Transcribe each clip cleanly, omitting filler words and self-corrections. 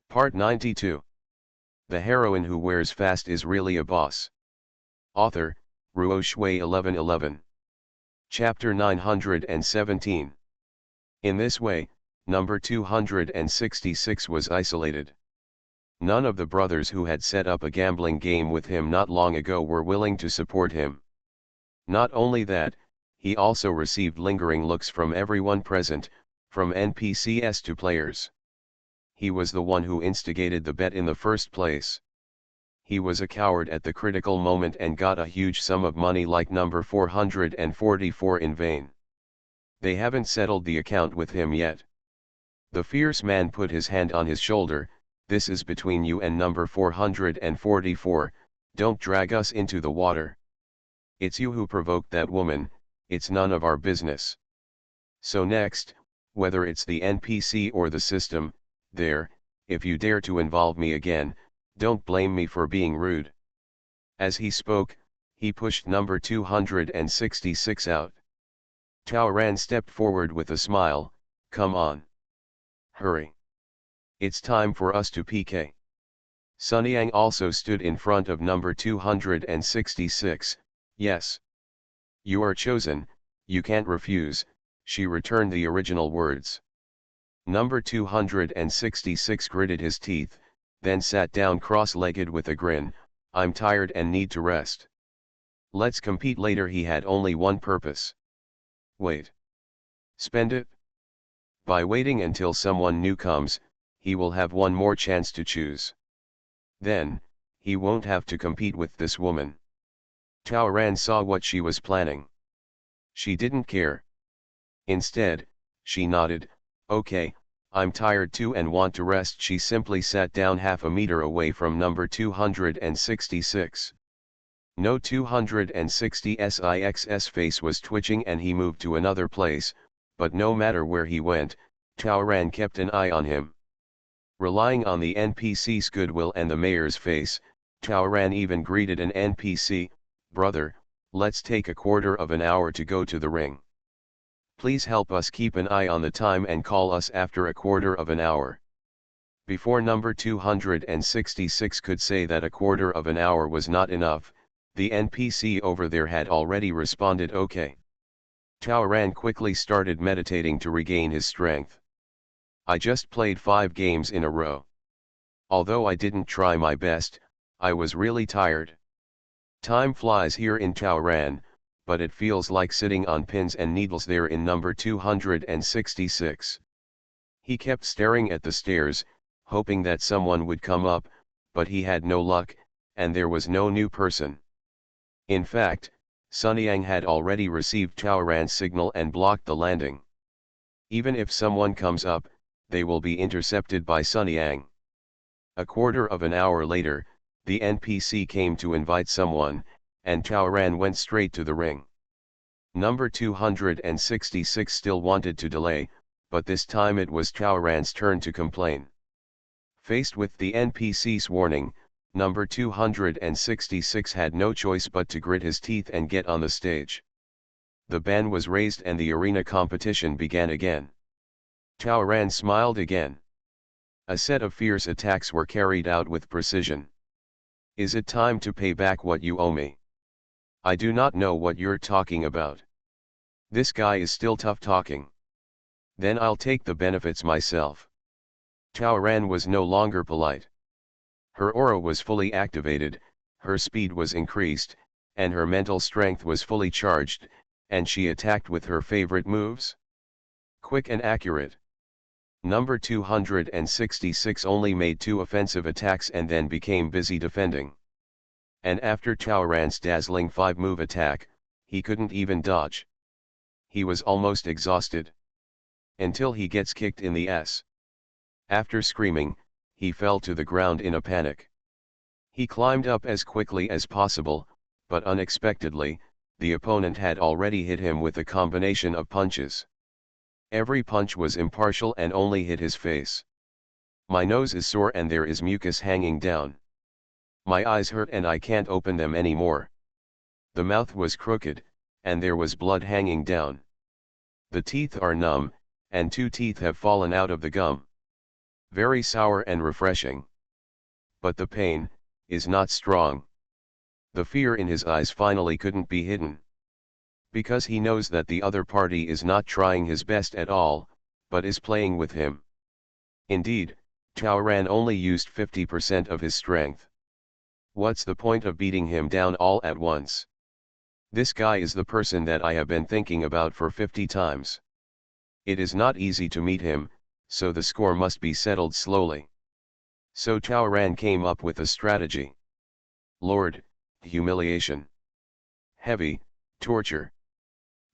Part 92. The heroine who wears fast is really a boss. Author, Ruo Shui 1111. Chapter 917. In this way, number 266 was isolated. None of the brothers who had set up a gambling game with him not long ago were willing to support him. Not only that, he also received lingering looks from everyone present, from NPCs to players. He was the one who instigated the bet in the first place. He was a coward at the critical moment and got a huge sum of money like number 444 in vain. They haven't settled the account with him yet. The fierce man put his hand on his shoulder. This is between you and number 444, don't drag us into the water. It's you who provoked that woman, it's none of our business. So next, whether it's the NPC or the system, there, if you dare to involve me again, don't blame me for being rude. As he spoke, he pushed number 266 out. Tao Ran stepped forward with a smile, come on. Hurry. It's time for us to PK. Sun Yang also stood in front of number 266, yes. You are chosen, you can't refuse, she returned the original words. Number 266 gritted his teeth, then sat down cross-legged with a grin, I'm tired and need to rest. Let's compete later. He had only one purpose. Wait. Spend it? By waiting until someone new comes, he will have one more chance to choose. Then, he won't have to compete with this woman. Tao Ran saw what she was planning. She didn't care. Instead, she nodded, okay, I'm tired too and want to rest. She simply sat down half a meter away from number 266. No 260's face was twitching and he moved to another place, but no matter where he went, Tao Ran kept an eye on him. Relying on the NPC's goodwill and the mayor's face, Tao Ran even greeted an NPC, brother, let's take a quarter of an hour to go to the ring. Please help us keep an eye on the time and call us after a quarter of an hour. Before number 266 could say that a quarter of an hour was not enough, the NPC over there had already responded okay. Tao Ran quickly started meditating to regain his strength. I just played 5 games in a row. Although I didn't try my best, I was really tired. Time flies here in Tao Ran, but it feels like sitting on pins and needles there in number 266. He kept staring at the stairs, hoping that someone would come up, but he had no luck, and there was no new person. In fact, Sun Yang had already received Tao Ran's signal and blocked the landing. Even if someone comes up, they will be intercepted by Sun Yang. A quarter of an hour later, the NPC came to invite someone, and Tao Ran went straight to the ring. Number 266 still wanted to delay, but this time it was Tao Ran's turn to complain. Faced with the NPC's warning, number 266 had no choice but to grit his teeth and get on the stage. The ban was raised and the arena competition began again. Tao Ran smiled again. A set of fierce attacks were carried out with precision. Is it time to pay back what you owe me? I do not know what you're talking about. This guy is still tough talking. Then I'll take the benefits myself. Tao Ran was no longer polite. Her aura was fully activated, her speed was increased, and her mental strength was fully charged, and she attacked with her favorite moves. Quick and accurate. Number 266 only made 2 offensive attacks and then became busy defending. And after Tao Ran's dazzling 5-move attack, he couldn't even dodge. He was almost exhausted. Until he gets kicked in the ass. After screaming, he fell to the ground in a panic. He climbed up as quickly as possible, but unexpectedly, the opponent had already hit him with a combination of punches. Every punch was impartial and only hit his face. My nose is sore and there is mucus hanging down. My eyes hurt and I can't open them anymore. The mouth was crooked, and there was blood hanging down. The teeth are numb, and 2 teeth have fallen out of the gum. Very sour and refreshing. But the pain is not strong. The fear in his eyes finally couldn't be hidden. Because he knows that the other party is not trying his best at all, but is playing with him. Indeed, Chaoran only used 50% of his strength. What's the point of beating him down all at once? This guy is the person that I have been thinking about for 50 times. It is not easy to meet him, so the score must be settled slowly. So Chaoran came up with a strategy. Lord, humiliation. Heavy, torture.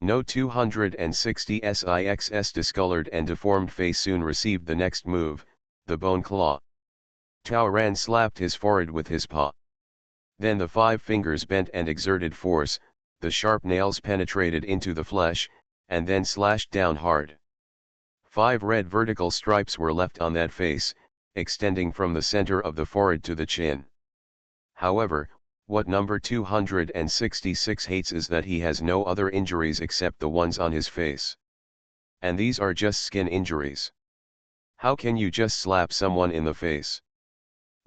No 260 SIX's discolored and deformed face soon received the next move, the bone claw. Chaoran slapped his forehead with his paw. Then the 5 fingers bent and exerted force, the sharp nails penetrated into the flesh, and then slashed down hard. 5 red vertical stripes were left on that face, extending from the center of the forehead to the chin. However, what number 266 hates is that he has no other injuries except the ones on his face. And these are just skin injuries. How can you just slap someone in the face?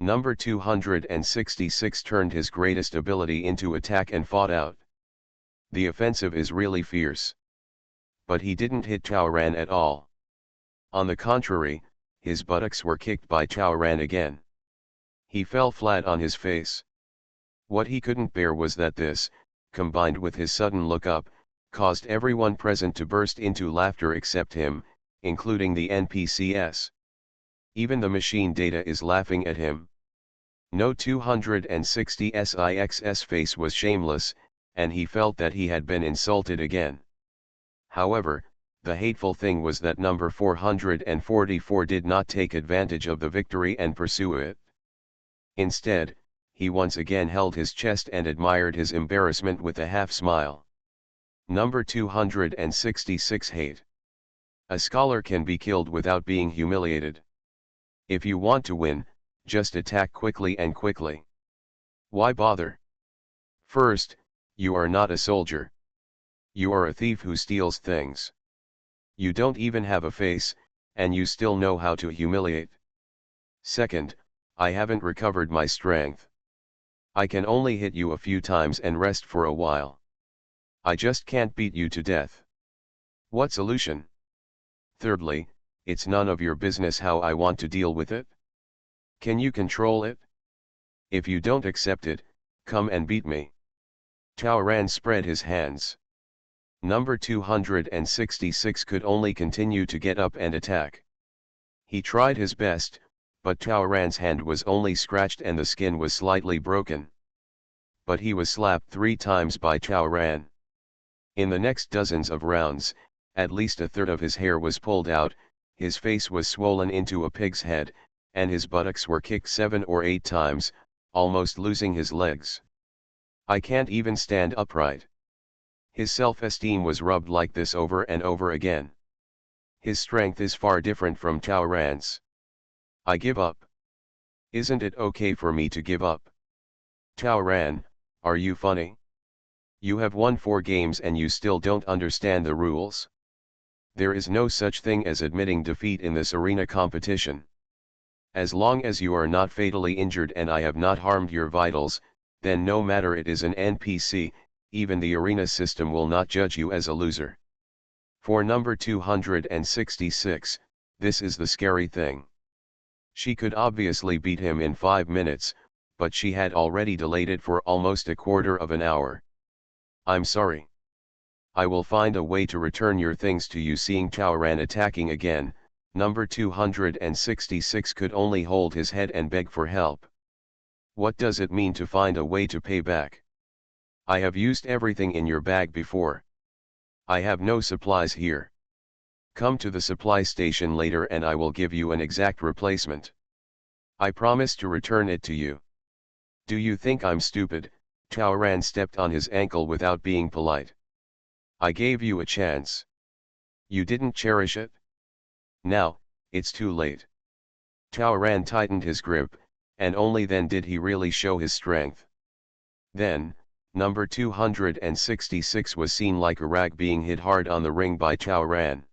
Number 266 turned his greatest ability into attack and fought out. The offensive is really fierce. But he didn't hit Chaoran at all. On the contrary, his buttocks were kicked by Chaoran again. He fell flat on his face. What he couldn't bear was that this, combined with his sudden look up, caused everyone present to burst into laughter except him, including the NPCs. Even the machine data is laughing at him. No 260 SIX's face was shameless, and he felt that he had been insulted again. However, the hateful thing was that number 444 did not take advantage of the victory and pursue it. Instead, he once again held his chest and admired his embarrassment with a half-smile. Number 266 hate. A scholar can be killed without being humiliated. If you want to win, just attack quickly and quickly. Why bother? First, you are not a soldier. You are a thief who steals things. You don't even have a face, and you still know how to humiliate. Second, I haven't recovered my strength. I can only hit you a few times and rest for a while. I just can't beat you to death. What solution? Thirdly, it's none of your business how I want to deal with it. Can you control it? If you don't accept it, come and beat me. Chaoran spread his hands. Number 266 could only continue to get up and attack. He tried his best, but Chaoran's hand was only scratched and the skin was slightly broken. But he was slapped 3 times by Chaoran. In the next dozens of rounds, at least a third of his hair was pulled out, his face was swollen into a pig's head, and his buttocks were kicked 7 or 8 times, almost losing his legs. I can't even stand upright. His self-esteem was rubbed like this over and over again. His strength is far different from Chaoran's. I give up. Isn't it okay for me to give up? Chaoran, are you funny? You have won 4 games and you still don't understand the rules? There is no such thing as admitting defeat in this arena competition. As long as you are not fatally injured and I have not harmed your vitals, then no matter it is an NPC, even the arena system will not judge you as a loser. For number 266, this is the scary thing. She could obviously beat him in 5 minutes, but she had already delayed it for almost a quarter of an hour. I'm sorry. I will find a way to return your things to you. Seeing Chaoran attacking again, number 266 could only hold his head and beg for help. What does it mean to find a way to pay back? I have used everything in your bag before. I have no supplies here. Come to the supply station later and I will give you an exact replacement. I promise to return it to you. Do you think I'm stupid? Chaoran stepped on his ankle without being polite. I gave you a chance. You didn't cherish it? Now, it's too late. Chaoran tightened his grip, and only then did he really show his strength. Then, number 266 was seen like a rag being hit hard on the ring by Chaoran.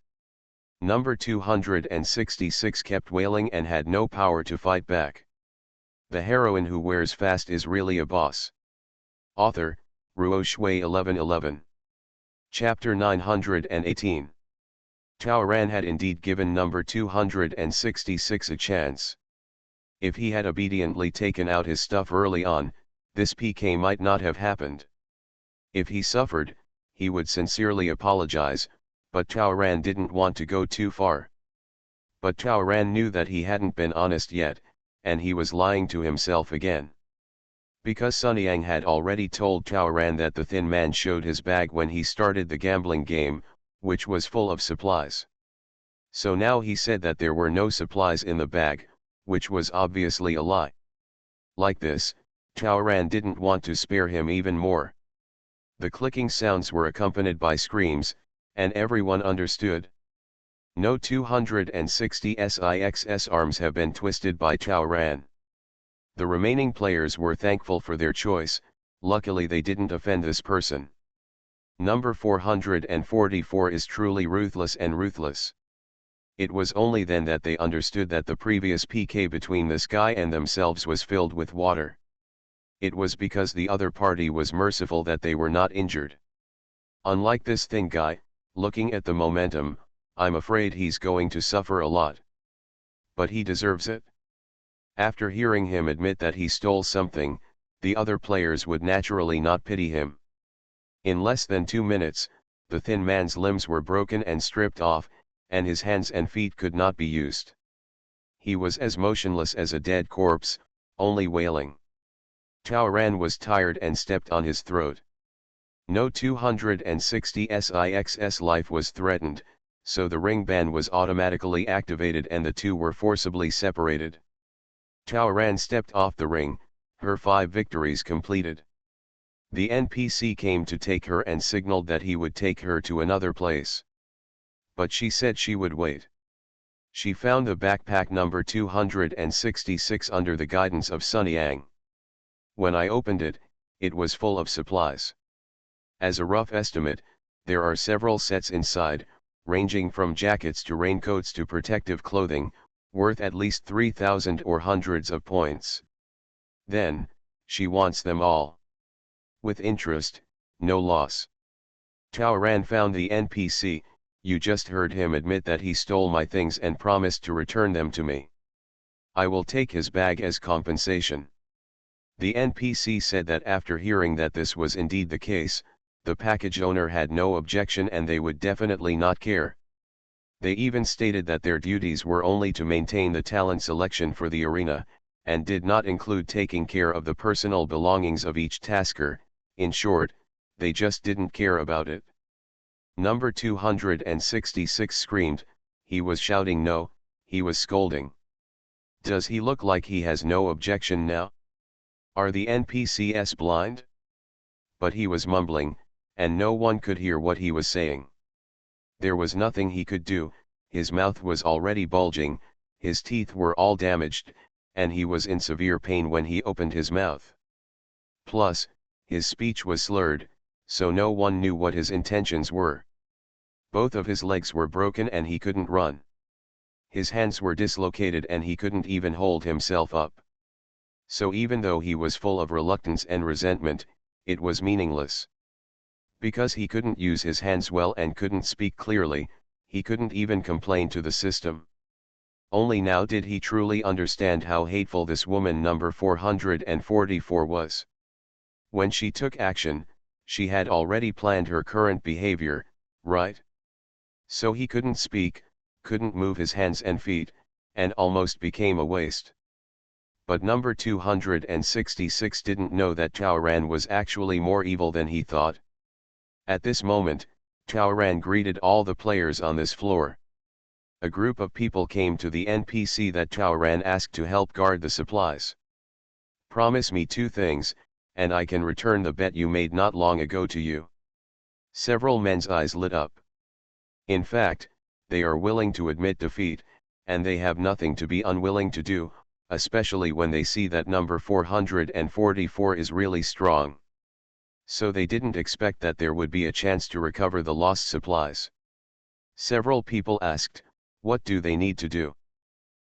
Number 266 kept wailing and had no power to fight back. The heroine who wears fast is really a boss. Author, Ruo Shui 1111. Chapter 918. Tao Ran had indeed given number 266 a chance. If he had obediently taken out his stuff early on, this PK might not have happened. If he suffered, he would sincerely apologize, but Tao Ran didn't want to go too far. But Tao Ran knew that he hadn't been honest yet, and he was lying to himself again. Because Sun Yang had already told Tao Ran that the thin man showed his bag when he started the gambling game, which was full of supplies. So now he said that there were no supplies in the bag, which was obviously a lie. Like this, Tao Ran didn't want to spare him even more. The clicking sounds were accompanied by screams, and everyone understood. No 260 SIXS arms have been twisted by Tao Ran. The remaining players were thankful for their choice, luckily they didn't offend this person. Number 444 is truly ruthless and ruthless. It was only then that they understood that the previous PK between this guy and themselves was filled with water. It was because the other party was merciful that they were not injured. Unlike this thin guy, looking at the momentum, I'm afraid he's going to suffer a lot. But he deserves it. After hearing him admit that he stole something, the other players would naturally not pity him. In less than 2 minutes, the thin man's limbs were broken and stripped off, and his hands and feet could not be used. He was as motionless as a dead corpse, only wailing. Tao Ran was tired and stepped on his throat. No 260 SIXS life was threatened, so the ring ban was automatically activated and the two were forcibly separated. Tao Ran stepped off the ring, her 5 victories completed. The NPC came to take her and signaled that he would take her to another place. But she said she would wait. She found the backpack number 266 under the guidance of Sun Yang. When I opened it, it was full of supplies. As a rough estimate, there are several sets inside, ranging from jackets to raincoats to protective clothing, worth at least 3,000 or hundreds of points. Then, she wants them all. With interest, no loss. Tao Ran found the NPC, you just heard him admit that he stole my things and promised to return them to me. I will take his bag as compensation. The NPC said that after hearing that this was indeed the case, the package owner had no objection and they would definitely not care. They even stated that their duties were only to maintain the talent selection for the arena, and did not include taking care of the personal belongings of each tasker. In short, they just didn't care about it. Number 266 screamed, he was shouting no, he was scolding. Does he look like he has no objection now? Are the NPCs blind? But he was mumbling, and no one could hear what he was saying. There was nothing he could do, his mouth was already bulging, his teeth were all damaged, and he was in severe pain when he opened his mouth. Plus, his speech was slurred, so no one knew what his intentions were. Both of his legs were broken and he couldn't run. His hands were dislocated and he couldn't even hold himself up. So even though he was full of reluctance and resentment, it was meaningless. Because he couldn't use his hands well and couldn't speak clearly, he couldn't even complain to the system. Only now did he truly understand how hateful this woman number 444 was. When she took action, she had already planned her current behavior, right? So he couldn't speak, couldn't move his hands and feet, and almost became a waste. But number 266 didn't know that Tao Ran was actually more evil than he thought. At this moment, Tao Ran greeted all the players on this floor. A group of people came to the NPC that Tao Ran asked to help guard the supplies. Promise me 2 things, and I can return the bet you made not long ago to you. Several men's eyes lit up. In fact, they are willing to admit defeat, and they have nothing to be unwilling to do, especially when they see that number 444 is really strong. So they didn't expect that there would be a chance to recover the lost supplies. Several people asked, What do they need to do?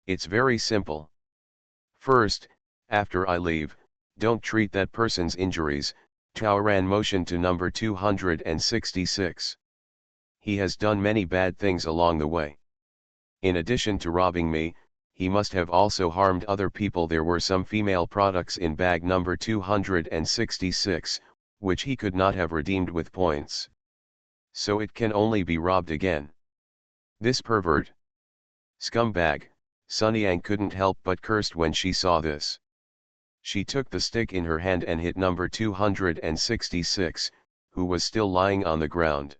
It's very simple. First, after I leave, don't treat that person's injuries. Taoran motioned to number 266. He has done many bad things along the way. In addition to robbing me, he must have also harmed other people. There were some female products in bag number 266, which he could not have redeemed with points. So it can only be robbed again. This pervert. Scumbag. Sun Yang couldn't help but cursed when she saw this. She took the stick in her hand and hit number 266, who was still lying on the ground.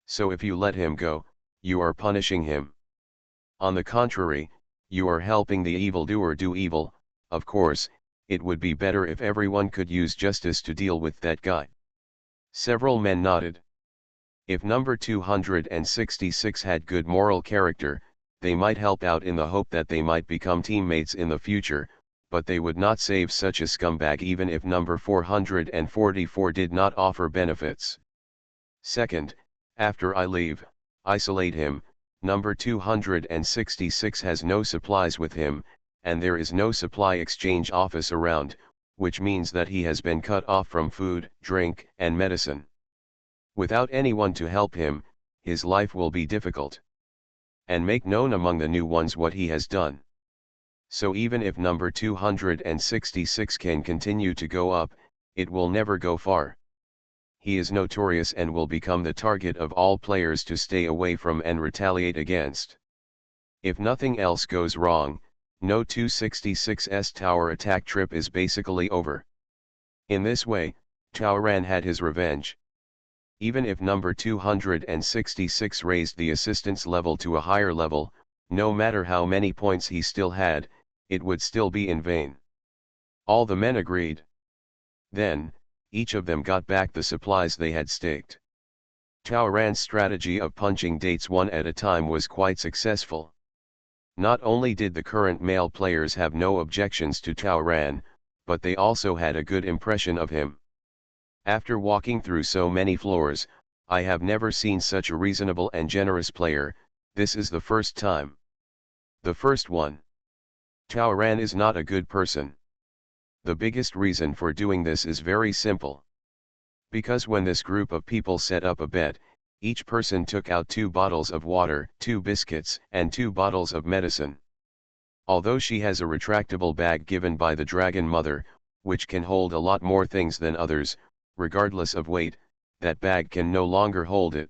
So if you let him go, you are punishing him. On the contrary, you are helping the evildoer do evil. Of course, it would be better if everyone could use justice to deal with that guy. Several men nodded. If number 266 had good moral character, they might help out in the hope that they might become teammates in the future, but they would not save such a scumbag even if number 444 did not offer benefits. Second, after I leave, isolate him. Number 266 has no supplies with him, and there is no supply exchange office around, which means that he has been cut off from food, drink, and medicine. Without anyone to help him, his life will be difficult. And make known among the new ones what he has done. So even if number 266 can continue to go up, it will never go far. He is notorious and will become the target of all players to stay away from and retaliate against. If nothing else goes wrong, no 266's tower attack trip is basically over. In this way, Taoran had his revenge. Even if number 266 raised the assistance level to a higher level, no matter how many points he still had, it would still be in vain. All the men agreed. Then, each of them got back the supplies they had staked. Taoran's strategy of punching dates one at a time was quite successful. Not only did the current male players have no objections to Taoran, but they also had a good impression of him. After walking through so many floors, I have never seen such a reasonable and generous player. This is the first time. The first one. Taoran is not a good person. The biggest reason for doing this is very simple. Because when this group of people set up a bet, each person took out 2 bottles of water, 2 biscuits, and 2 bottles of medicine. Although she has a retractable bag given by the Dragon Mother, which can hold a lot more things than others, regardless of weight, that bag can no longer hold it.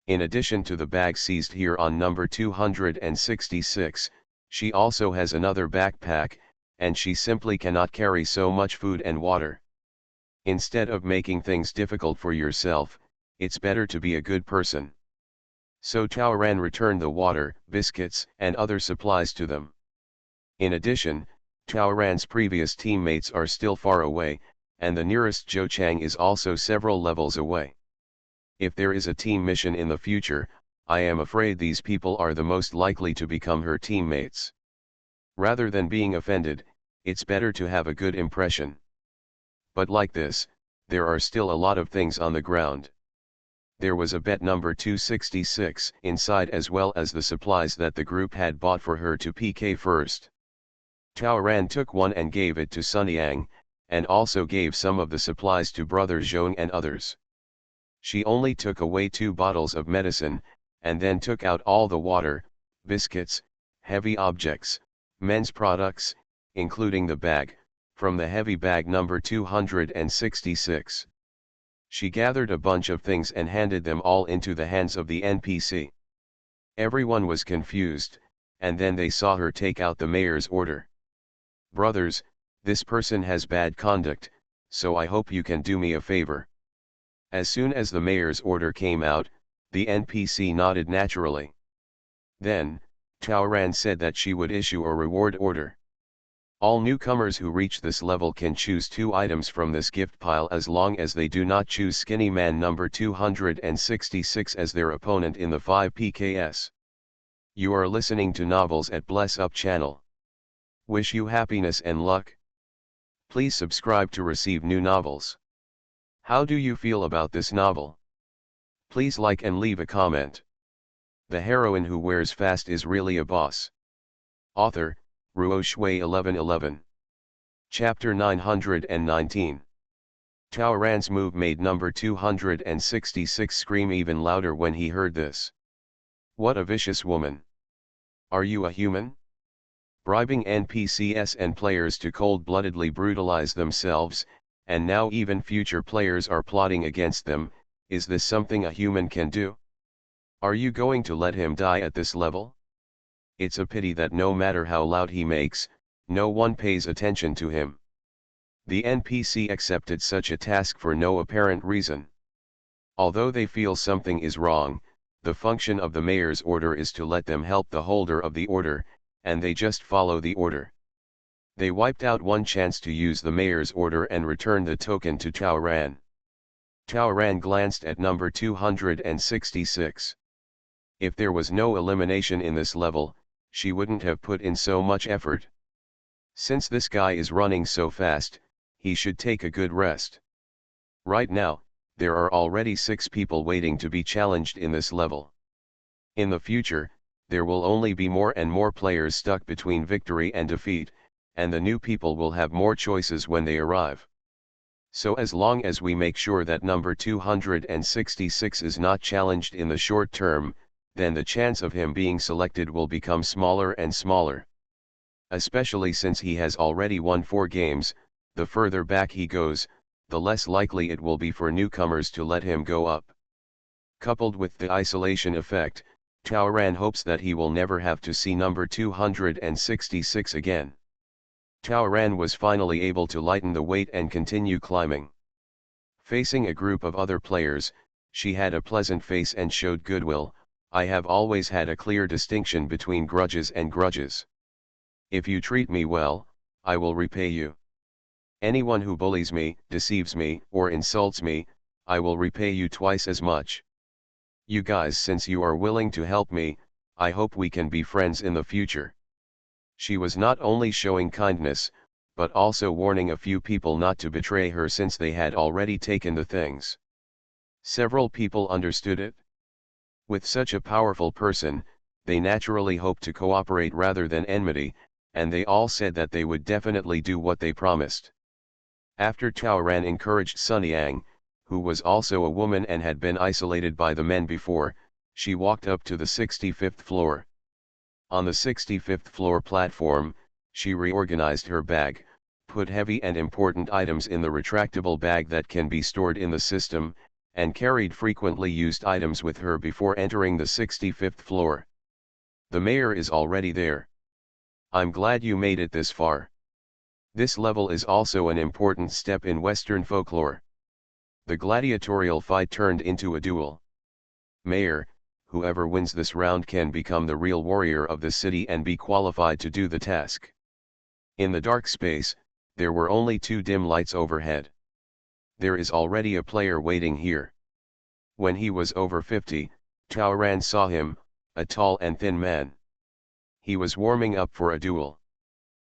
In addition to the bag seized here on number 266, she also has another backpack, and she simply cannot carry so much food and water. Instead of making things difficult for yourself, it's better to be a good person. So Taoran returned the water, biscuits, and other supplies to them. In addition, Taoran's previous teammates are still far away, and the nearest Zhou Chang is also several levels away. If there is a team mission in the future, I am afraid these people are the most likely to become her teammates. Rather than being offended, it's better to have a good impression. But like this, there are still a lot of things on the ground. There was a bet number 266 inside as well as the supplies that the group had bought for her to PK first. Taoran took one and gave it to Sun Yang, and also gave some of the supplies to Brother Zhong and others. She only took away 2 bottles of medicine, and then took out all the water, biscuits, heavy objects, men's products, including the bag, from the heavy bag number 266. She gathered a bunch of things and handed them all into the hands of the NPC. Everyone was confused, and then they saw her take out the mayor's order. Brothers, this person has bad conduct, so I hope you can do me a favor. As soon as the mayor's order came out, the NPC nodded naturally. Then, Taoran said that she would issue a reward order. All newcomers who reach this level can choose 2 items from this gift pile as long as they do not choose Skinny Man number 266 as their opponent in the 5 PKS. You are listening to Novels at Bless Up channel. Wish you happiness and luck. Please subscribe to receive new novels. How do you feel about this novel? Please like and leave a comment. The heroine who wears fast is really a boss. Author, Ruo Shui 1111. Chapter 919. Tao Ran's move made number 266 scream even louder when he heard this. What a vicious woman. Are you a human? Bribing NPCs and players to cold-bloodedly brutalize themselves, and now even future players are plotting against them. Is this something a human can do? Are you going to let him die at this level? It's a pity that no matter how loud he makes, no one pays attention to him. The NPC accepted such a task for no apparent reason. Although they feel something is wrong, the function of the mayor's order is to let them help the holder of the order, and they just follow the order. They wiped out one chance to use the mayor's order and returned the token to Tao Ran. Tao Ran glanced at number 266. If there was no elimination in this level, she wouldn't have put in so much effort. Since this guy is running so fast, he should take a good rest. Right now, there are already 6 people waiting to be challenged in this level. In the future, there will only be more and more players stuck between victory and defeat, and the new people will have more choices when they arrive. So as long as we make sure that number 266 is not challenged in the short term, then the chance of him being selected will become smaller and smaller. Especially since he has already won 4 games, the further back he goes, the less likely it will be for newcomers to let him go up. Coupled with the isolation effect, Tao Ran hopes that he will never have to see number 266 again. Tao Ran was finally able to lighten the weight and continue climbing. Facing a group of other players, she had a pleasant face and showed goodwill. I have always had a clear distinction between grudges and grudges. If you treat me well, I will repay you. Anyone who bullies me, deceives me, or insults me, I will repay you twice as much. You guys, since you are willing to help me, I hope we can be friends in the future. She was not only showing kindness, but also warning a few people not to betray her since they had already taken the things. Several people understood it. With such a powerful person, they naturally hoped to cooperate rather than enmity, and they all said that they would definitely do what they promised. After Tao Ran encouraged Sun Yang, who was also a woman and had been isolated by the men before, she walked up to the 65th floor. On the 65th floor platform, she reorganized her bag, put heavy and important items in the retractable bag that can be stored in the system, and carried frequently used items with her before entering the 65th floor. The mayor is already there. I'm glad you made it this far. This level is also an important step in Western folklore. The gladiatorial fight turned into a duel. Mayor, whoever wins this round can become the real warrior of the city and be qualified to do the task. In the dark space, there were only 2 dim lights overhead. There is already a player waiting here. When he was over 50, Tao Ran saw him, a tall and thin man. He was warming up for a duel.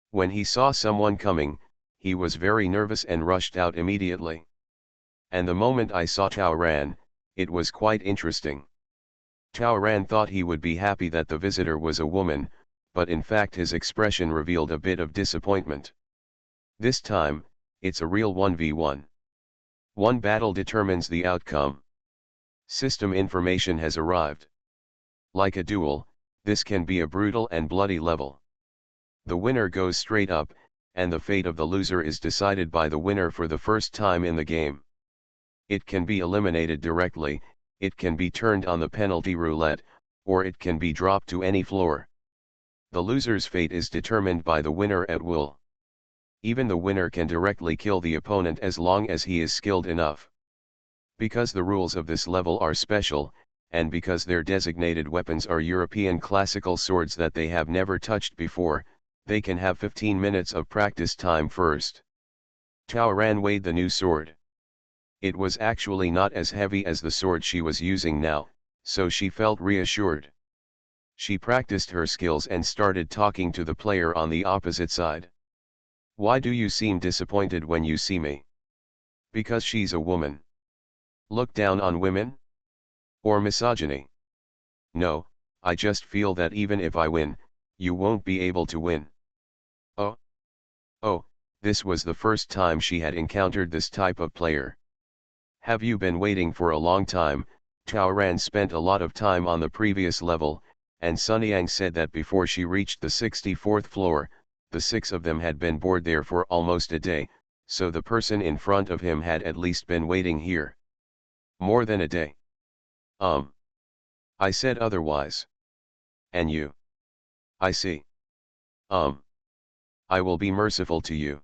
When he saw someone coming, he was very nervous and rushed out immediately. And the moment I saw Tao Ran, it was quite interesting. Tao Ran thought he would be happy that the visitor was a woman, but in fact his expression revealed a bit of disappointment. This time, it's a real 1v1. One battle determines the outcome. System information has arrived. Like a duel, this can be a brutal and bloody level. The winner goes straight up, and the fate of the loser is decided by the winner for the first time in the game. It can be eliminated directly, it can be turned on the penalty roulette, or it can be dropped to any floor. The loser's fate is determined by the winner at will. Even the winner can directly kill the opponent as long as he is skilled enough. Because the rules of this level are special, and because their designated weapons are European classical swords that they have never touched before, they can have 15 minutes of practice time first. Tao Ran weighed the new sword. It was actually not as heavy as the sword she was using now, so she felt reassured. She practiced her skills and started talking to the player on the opposite side. Why do you seem disappointed when you see me? Because she's a woman. Look down on women? Or misogyny? No, I just feel that even if I win, you won't be able to win. Oh, oh, this was the first time she had encountered this type of player. Have you been waiting for a long time? Taoran spent a lot of time on the previous level, and Sunyang said that before she reached the 64th floor, the 6 of them had been bored there for almost a day, so the person in front of him had at least been waiting here more than a day. I said otherwise. And you? I see. I will be merciful to you.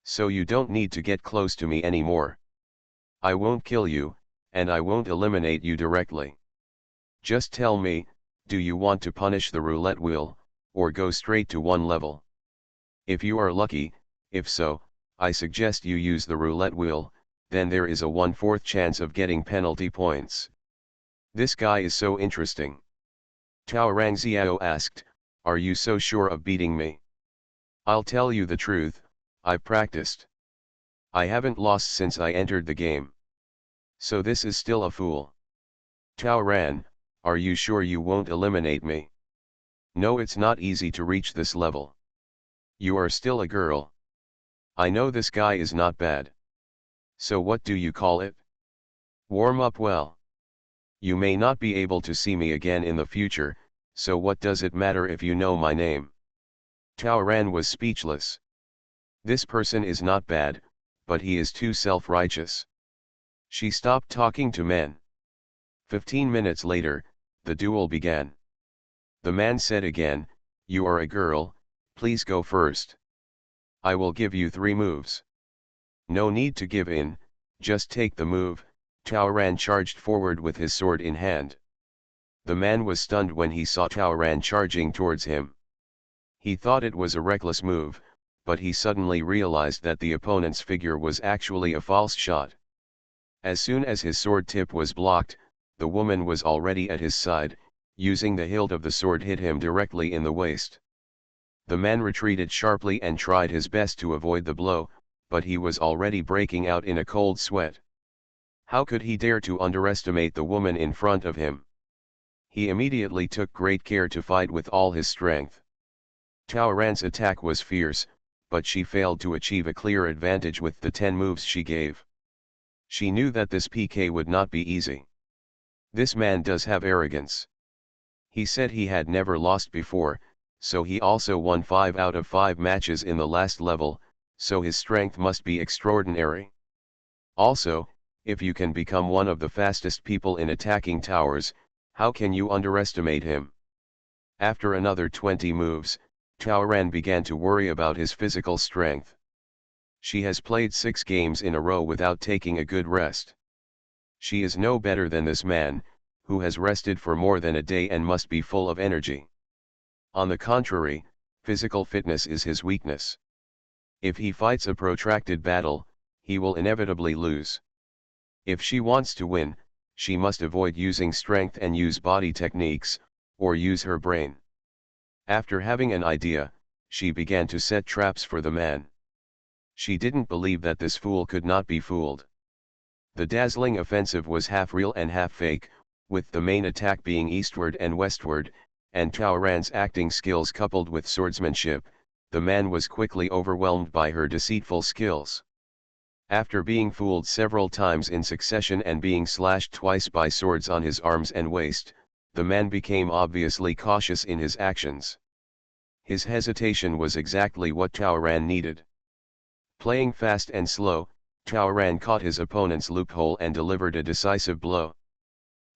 So you don't need to get close to me anymore. I won't kill you, and I won't eliminate you directly. Just tell me, do you want to punish the roulette wheel, or go straight to one level? If you are lucky, if so, I suggest you use the roulette wheel, then there is a 1/4 chance of getting penalty points. This guy is so interesting. Tao Rangxiao asked, are you so sure of beating me? I'll tell you the truth, I've practiced. I haven't lost since I entered the game. So this is still a fool. Tao Ran, are you sure you won't eliminate me? No, it's not easy to reach this level. You are still a girl. I know this guy is not bad. So what do you call it? Warm up well. You may not be able to see me again in the future, so what does it matter if you know my name? Tao Ran was speechless. This person is not bad, but he is too self-righteous. She stopped talking to men. 15 minutes later, the duel began. The man said again, you are a girl, please go first. I will give you 3 moves. No need to give in, just take the move. Tao Ran charged forward with his sword in hand. The man was stunned when he saw Tao Ran charging towards him. He thought it was a reckless move, but he suddenly realized that the opponent's figure was actually a false shot. As soon as his sword tip was blocked, the woman was already at his side, using the hilt of the sword hit him directly in the waist. The man retreated sharply and tried his best to avoid the blow, but he was already breaking out in a cold sweat. How could he dare to underestimate the woman in front of him? He immediately took great care to fight with all his strength. Tao Ran's attack was fierce, but she failed to achieve a clear advantage with the 10 moves she gave. She knew that this PK would not be easy. This man does have arrogance. He said he had never lost before, so he also won 5 out of 5 matches in the last level, so his strength must be extraordinary. Also, if you can become one of the fastest people in attacking towers, how can you underestimate him? After another 20 moves, Tao Ran began to worry about his physical strength. She has played 6 games in a row without taking a good rest. She is no better than this man, who has rested for more than a day and must be full of energy. On the contrary, physical fitness is his weakness. If he fights a protracted battle, he will inevitably lose. If she wants to win, she must avoid using strength and use body techniques, or use her brain. After having an idea, she began to set traps for the man. She didn't believe that this fool could not be fooled. The dazzling offensive was half real and half fake, with the main attack being eastward and westward, and Tao Ran's acting skills coupled with swordsmanship. The man was quickly overwhelmed by her deceitful skills. After being fooled several times in succession and being slashed twice by swords on his arms and waist, the man became obviously cautious in his actions. His hesitation was exactly what Tao Ran needed. Playing fast and slow, Tao Ran caught his opponent's loophole and delivered a decisive blow.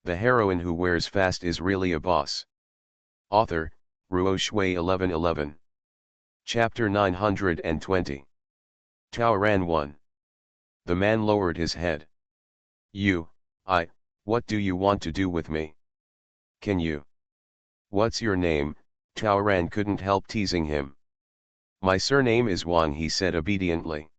The heroine who wears fast is really a boss. Author, Ruo Shui 1111. Chapter 920. Tao Ran 1. The man lowered his head. What do you want to do with me? Can you? What's your name? Tao Ran couldn't help teasing him. My surname is Wang, he said obediently.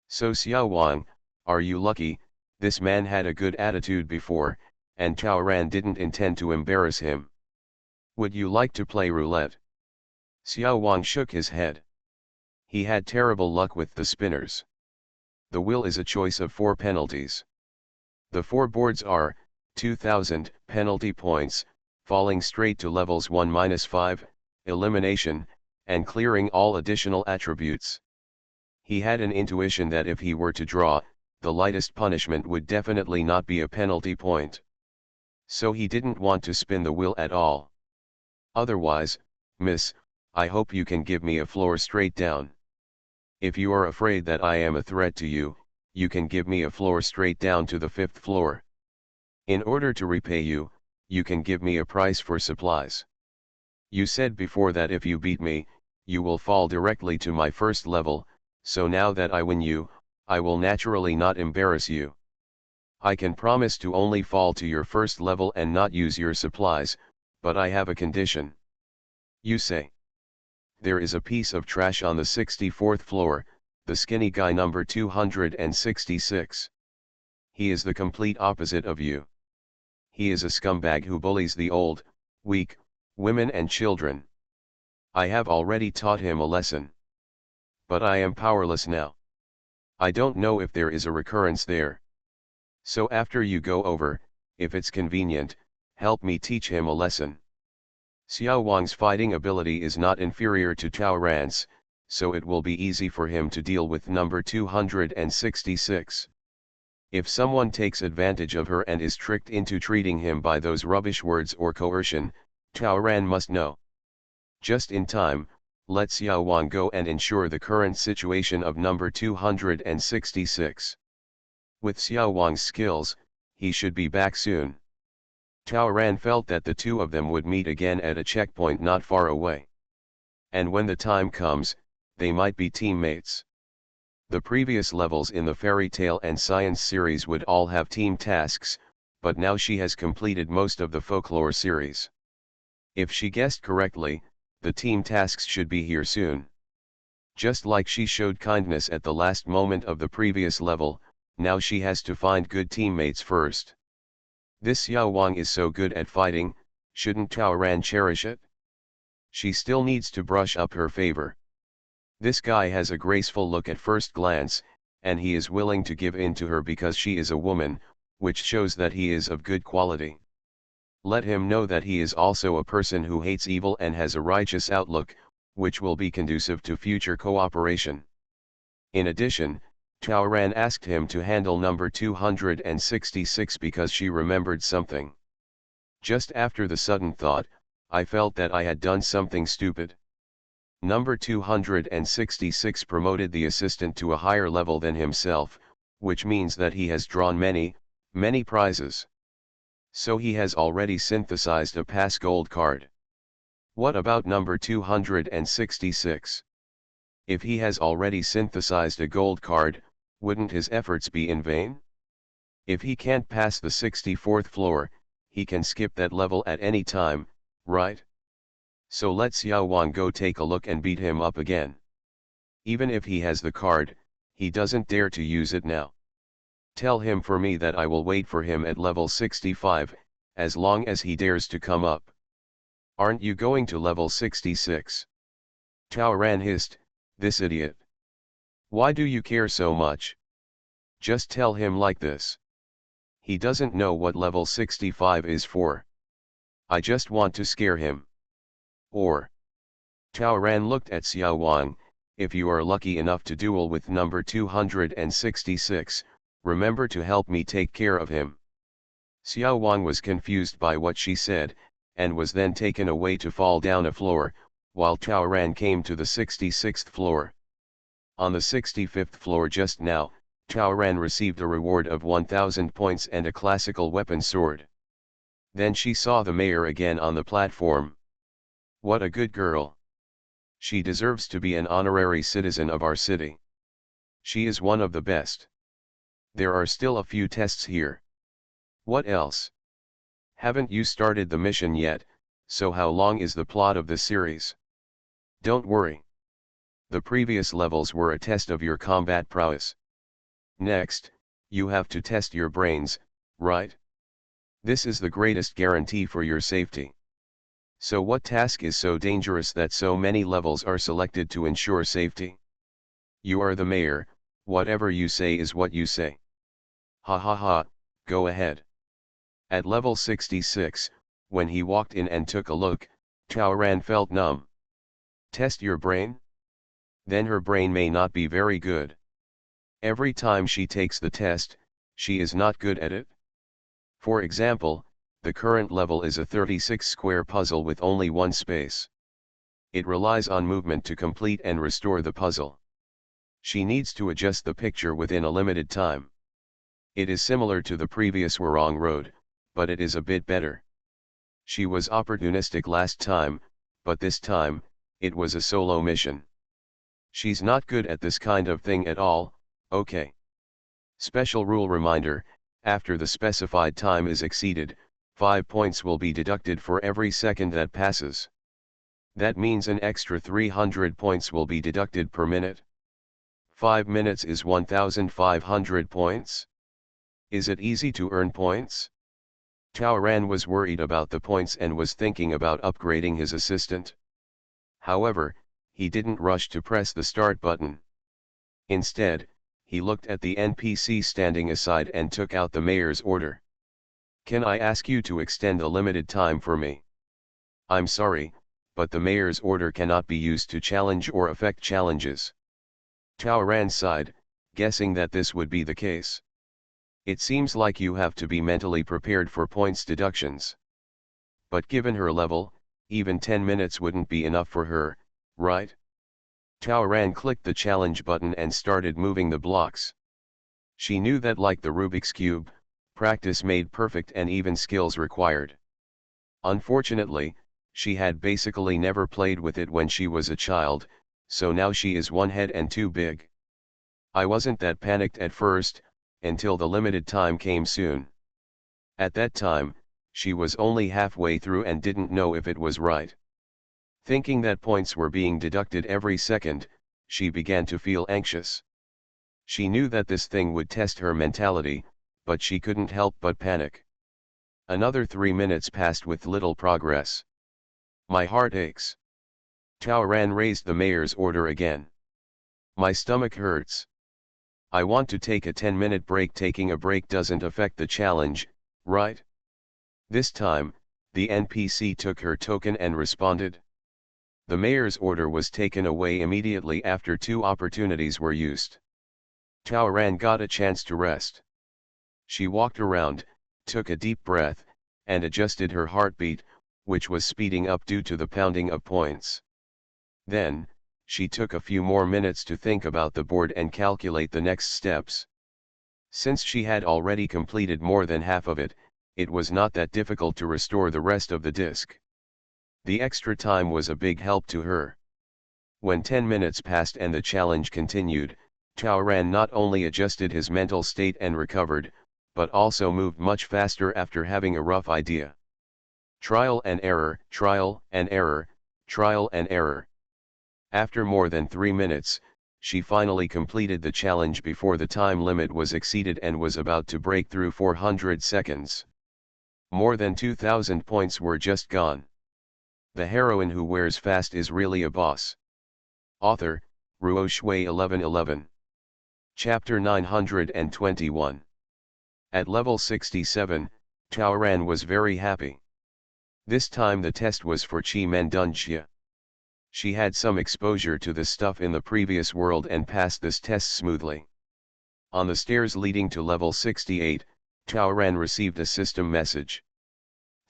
So Xiao Wang, are you lucky? This man had a good attitude before, and Tao Ran didn't intend to embarrass him. Would you like to play roulette? Xiao Wang shook his head. He had terrible luck with the spinners. The wheel is a choice of 4 penalties. The 4 boards are, 2,000 penalty points, falling straight to levels 1-5, elimination, and clearing all additional attributes. He had an intuition that if he were to draw, the lightest punishment would definitely not be a penalty point. So he didn't want to spin the wheel at all. Otherwise, miss, I hope you can give me a floor straight down. If you are afraid that I am a threat to you, you can give me a floor straight down to the 5th floor. In order to repay you, you can give me a price for supplies. You said before that if you beat me, you will fall directly to my first level, so now that I win you, I will naturally not embarrass you. I can promise to only fall to your first level and not use your supplies, but I have a condition. You say. There is a piece of trash on the 64th floor, the skinny guy number 266. He is the complete opposite of you. He is a scumbag who bullies the old, weak, women and children. I have already taught him a lesson. But I am powerless now. I don't know if there is a recurrence there. So after you go over, if it's convenient, help me teach him a lesson. Xiao Wang's fighting ability is not inferior to Tao Ran's, so it will be easy for him to deal with number 266. If someone takes advantage of her and is tricked into treating him by those rubbish words or coercion, Tao Ran must know. Just in time, let Xiao Wang go and ensure the current situation of number 266. With Xiao Wang's skills, he should be back soon. Tao Ran felt that the two of them would meet again at a checkpoint not far away. And when the time comes, they might be teammates. The previous levels in the fairy tale and science series would all have team tasks, but now she has completed most of the folklore series. If she guessed correctly, the team tasks should be here soon. Just like she showed kindness at the last moment of the previous level, now she has to find good teammates first. This Xiao Wang is so good at fighting, shouldn't Tao Ran cherish it? She still needs to brush up her favor. This guy has a graceful look at first glance, and he is willing to give in to her because she is a woman, which shows that he is of good quality. Let him know that he is also a person who hates evil and has a righteous outlook, which will be conducive to future cooperation. In addition, Tao Ran asked him to handle number 266 because she remembered something. Just after the sudden thought, I felt that I had done something stupid. Number 266 promoted the assistant to a higher level than himself, which means that he has drawn many prizes. So he has already synthesized a pass gold card. What about number 266? If he has already synthesized a gold card, wouldn't his efforts be in vain? If he can't pass the 64th floor, he can skip that level at any time, right? So let Xiao Wang go take a look and beat him up again. Even if he has the card, he doesn't dare to use it now. Tell him for me that I will wait for him at level 65, as long as he dares to come up. Aren't you going to level 66? Tao Ran hissed, this idiot. Why do you care so much? Just tell him like this. He doesn't know what level 65 is for. I just want to scare him. Or. Tao Ran looked at Xiao Wang, if you are lucky enough to duel with number 266, remember to help me take care of him. Xiao Wang was confused by what she said, and was then taken away to fall down a floor, while Tao Ran came to the 66th floor. On the 65th floor just now, Tao Ran received a reward of 1000 points and a classical weapon sword. Then she saw the mayor again on the platform. What a good girl. She deserves to be an honorary citizen of our city. She is one of the best. There are still a few tests here. What else? Haven't you started the mission yet, so how long is the plot of the series? Don't worry. The previous levels were a test of your combat prowess. Next, you have to test your brains, right? This is the greatest guarantee for your safety. So what task is so dangerous that so many levels are selected to ensure safety? You are the mayor, whatever you say is what you say. Ha ha ha, go ahead. At level 66, When he walked in and took a look, Taoran felt numb. Test your brain? Then her brain may not be very good. Every time she takes the test, she is not good at it. For example, the current level is a 36 square puzzle with only one space. It relies on movement to complete and restore the puzzle. She needs to adjust the picture within a limited time. It is similar to the previous Warong Road, but it is a bit better. She was opportunistic last time, but this time, it was a solo mission. She's not good at this kind of thing at all, okay. Special rule reminder, after the specified time is exceeded, 5 points will be deducted for every second that passes. That means an extra 300 points will be deducted per minute. 5 minutes is 1,500 points. Is it easy to earn points? Taoran was worried about the points and was thinking about upgrading his assistant. However, he didn't rush to press the start button. Instead, he looked at the NPC standing aside and took out the mayor's order. Can I ask you to extend a limited time for me? I'm sorry, but the mayor's order cannot be used to challenge or affect challenges. Taoran sighed, guessing that this would be the case. It seems like you have to be mentally prepared for points deductions. But given her level, even 10 minutes wouldn't be enough for her, right? Taoran clicked the challenge button and started moving the blocks. She knew that like the Rubik's Cube, practice made perfect and even skills required. Unfortunately, she had basically never played with it when she was a child, so now she is one head and too big. I wasn't that panicked at first, until the limited time came soon. At that time, she was only halfway through and didn't know if it was right. Thinking that points were being deducted every second, she began to feel anxious. She knew that this thing would test her mentality, but she couldn't help but panic. Another 3 minutes passed with little progress. My heart aches. Taoran raised the mayor's order again. My stomach hurts. I want to take a 10-minute break. Taking a break doesn't affect the challenge, right? This time, the NPC took her token and responded. The mayor's order was taken away immediately after 2 opportunities were used. Taoran got a chance to rest. She walked around, took a deep breath, and adjusted her heartbeat, which was speeding up due to the pounding of points. Then, she took a few more minutes to think about the board and calculate the next steps. Since she had already completed more than half of it, it was not that difficult to restore the rest of the disc. The extra time was a big help to her. When 10 minutes passed and the challenge continued, Taoran not only adjusted his mental state and recovered, but also moved much faster after having a rough idea. Trial and error, trial and error, trial and error. After more than 3 minutes, she finally completed the challenge before the time limit was exceeded and was about to break through 400 seconds. More than 2,000 points were just gone. The heroine who wears fast is really a boss. Author, Ruo Shui 1111. Chapter 921. At level 67, Taoran was very happy. This time the test was for Chi Men Dunjia. She had some exposure to this stuff in the previous world and passed this test smoothly. On the stairs leading to level 68, Taoran received a system message.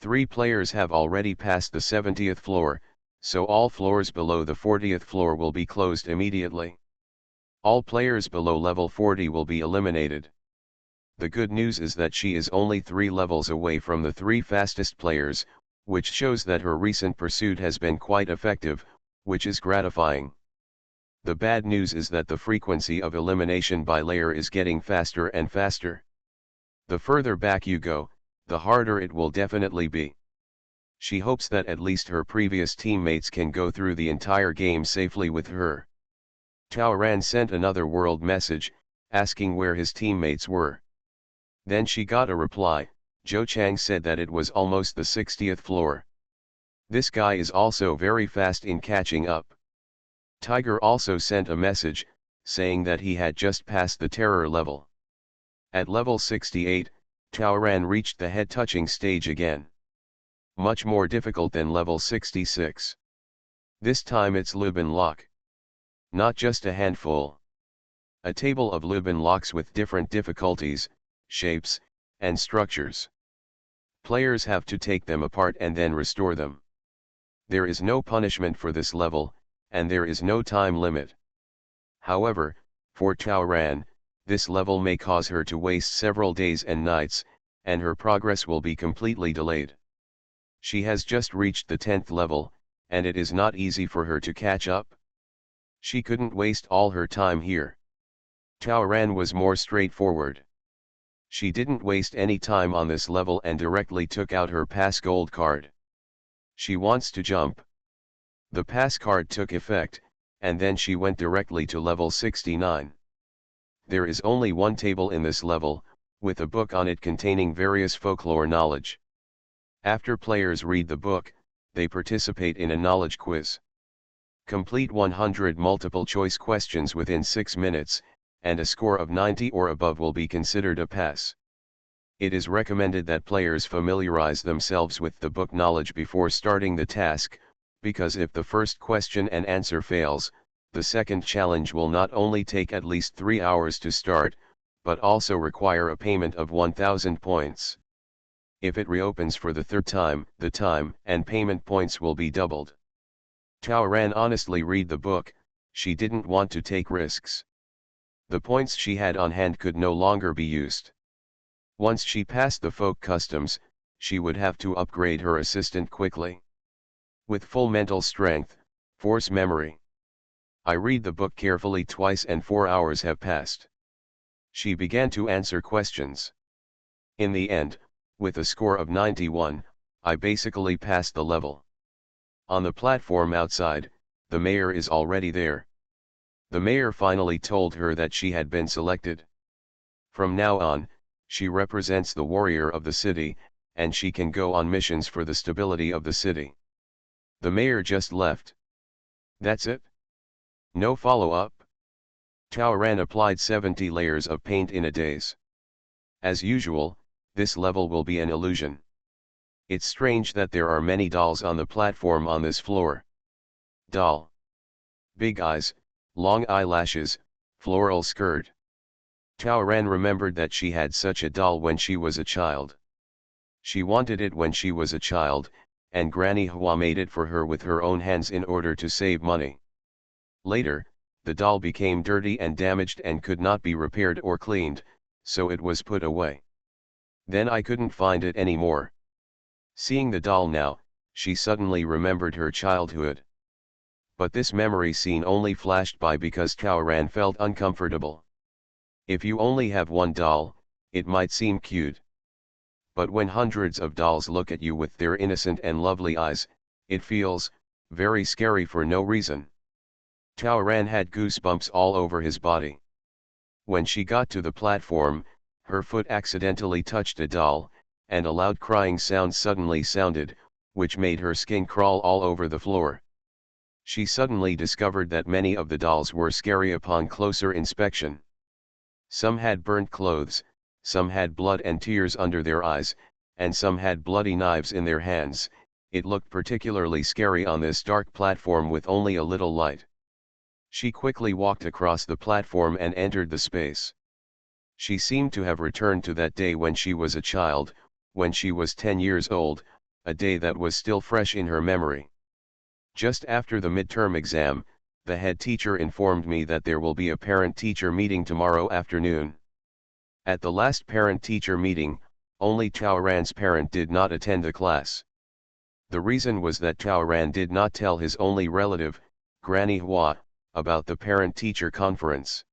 3 players have already passed the 70th floor, so all floors below the 40th floor will be closed immediately. All players below level 40 will be eliminated. The good news is that she is only 3 levels away from the 3 fastest players, which shows that her recent pursuit has been quite effective, which is gratifying. The bad news is that the frequency of elimination by layer is getting faster and faster. The further back you go, the harder it will definitely be. She hopes that at least her previous teammates can go through the entire game safely with her. Taoran sent another world message, asking where his teammates were. Then she got a reply. Zhou Chang said that it was almost the 60th floor. This guy is also very fast in catching up. Tiger also sent a message, saying that he had just passed the terror level. At level 68, Taoran reached the head-touching stage again. much more difficult than level 66. This time it's Lubin lock. Not just a handful. A table of Lubin locks with different difficulties, shapes, and structures. Players have to take them apart and then restore them. There is no punishment for this level, and there is no time limit. However, for Taoran, this level may cause her to waste several days and nights, and her progress will be completely delayed. She has just reached the 10th level, and it is not easy for her to catch up. She couldn't waste all her time here. Taoran was more straightforward. She didn't waste any time on this level and directly took out her pass gold card. She wants to jump. The pass card took effect, and then she went directly to level 69. There is only one table in this level, with a book on it containing various folklore knowledge. After players read the book, they participate in a knowledge quiz. Complete 100 multiple choice questions within 6 minutes, and a score of 90 or above will be considered a pass. It is recommended that players familiarize themselves with the book knowledge before starting the task, because if the first question and answer fails, the second challenge will not only take at least 3 hours to start, but also require a payment of 1,000 points. If it reopens for the third time, the time and payment points will be doubled. Taoran honestly read the book, she didn't want to take risks. The points she had on hand could no longer be used. Once she passed the folk customs, she would have to upgrade her assistant quickly. With full mental strength, force memory. I read the book carefully twice and 4 hours have passed. She began to answer questions. In the end, with a score of 91, I basically passed the level. On the platform outside, the mayor is already there. The mayor finally told her that she had been selected. From now on, she represents the warrior of the city, and she can go on missions for the stability of the city. The mayor just left. That's it? No follow-up? Taoran applied 70 layers of paint in a daze. As usual, this level will be an illusion. It's strange that there are many dolls on the platform on this floor. Doll. Big eyes, long eyelashes, floral skirt. Taoran remembered that she had such a doll when she was a child. She wanted it when she was a child, and Granny Hua made it for her with her own hands in order to save money. Later, the doll became dirty and damaged and could not be repaired or cleaned, so it was put away. Then I couldn't find it anymore. Seeing the doll now, she suddenly remembered her childhood. But this memory scene only flashed by because Taoran felt uncomfortable. If you only have one doll, it might seem cute. But when hundreds of dolls look at you with their innocent and lovely eyes, it feels very scary for no reason. Taoran had goosebumps all over his body. When she got to the platform, her foot accidentally touched a doll, and a loud crying sound suddenly sounded, which made her skin crawl all over the floor. She suddenly discovered that many of the dolls were scary upon closer inspection. Some had burnt clothes, some had blood and tears under their eyes, and some had bloody knives in their hands. It looked particularly scary on this dark platform with only a little light. She quickly walked across the platform and entered the space. She seemed to have returned to that day when she was a child, when she was 10 years old, a day that was still fresh in her memory. Just after the midterm exam, the head teacher informed me that there will be a parent-teacher meeting tomorrow afternoon. At the last parent-teacher meeting, only Taoran's parent did not attend the class. The reason was that Taoran did not tell his only relative, Granny Hua, about the parent-teacher conference.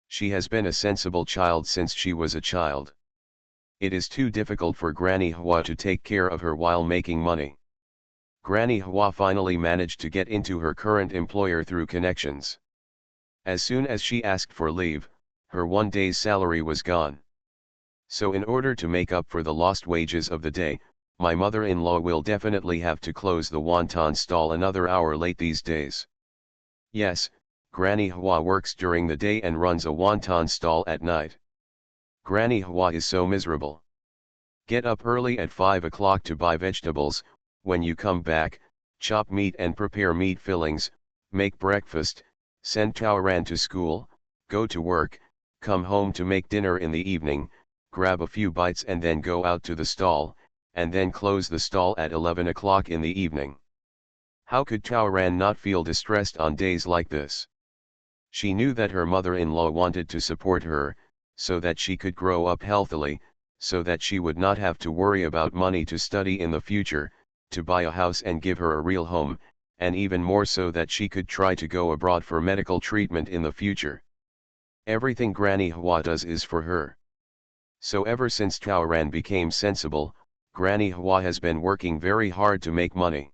She has been a sensible child since she was a child. It is too difficult for Granny Hua to take care of her while making money. Granny Hua finally managed to get into her current employer through connections. As soon as she asked for leave, her 1 day's salary was gone. So in order to make up for the lost wages of the day, my mother-in-law will definitely have to close the wonton stall another hour late these days. Yes, Granny Hua works during the day and runs a wonton stall at night. Granny Hua is so miserable. Get up early at 5 o'clock to buy vegetables. When you come back, chop meat and prepare meat fillings, make breakfast, send Taoran to school, go to work, come home to make dinner in the evening, grab a few bites and then go out to the stall, and then close the stall at 11 o'clock in the evening. How could Taoran not feel distressed on days like this? She knew that her mother-in-law wanted to support her, so that she could grow up healthily, so that she would not have to worry about money to study in the future, to buy a house and give her a real home, and even more so that she could try to go abroad for medical treatment in the future. Everything Granny Hua does is for her. So ever since Taoran became sensible, Granny Hua has been working very hard to make money.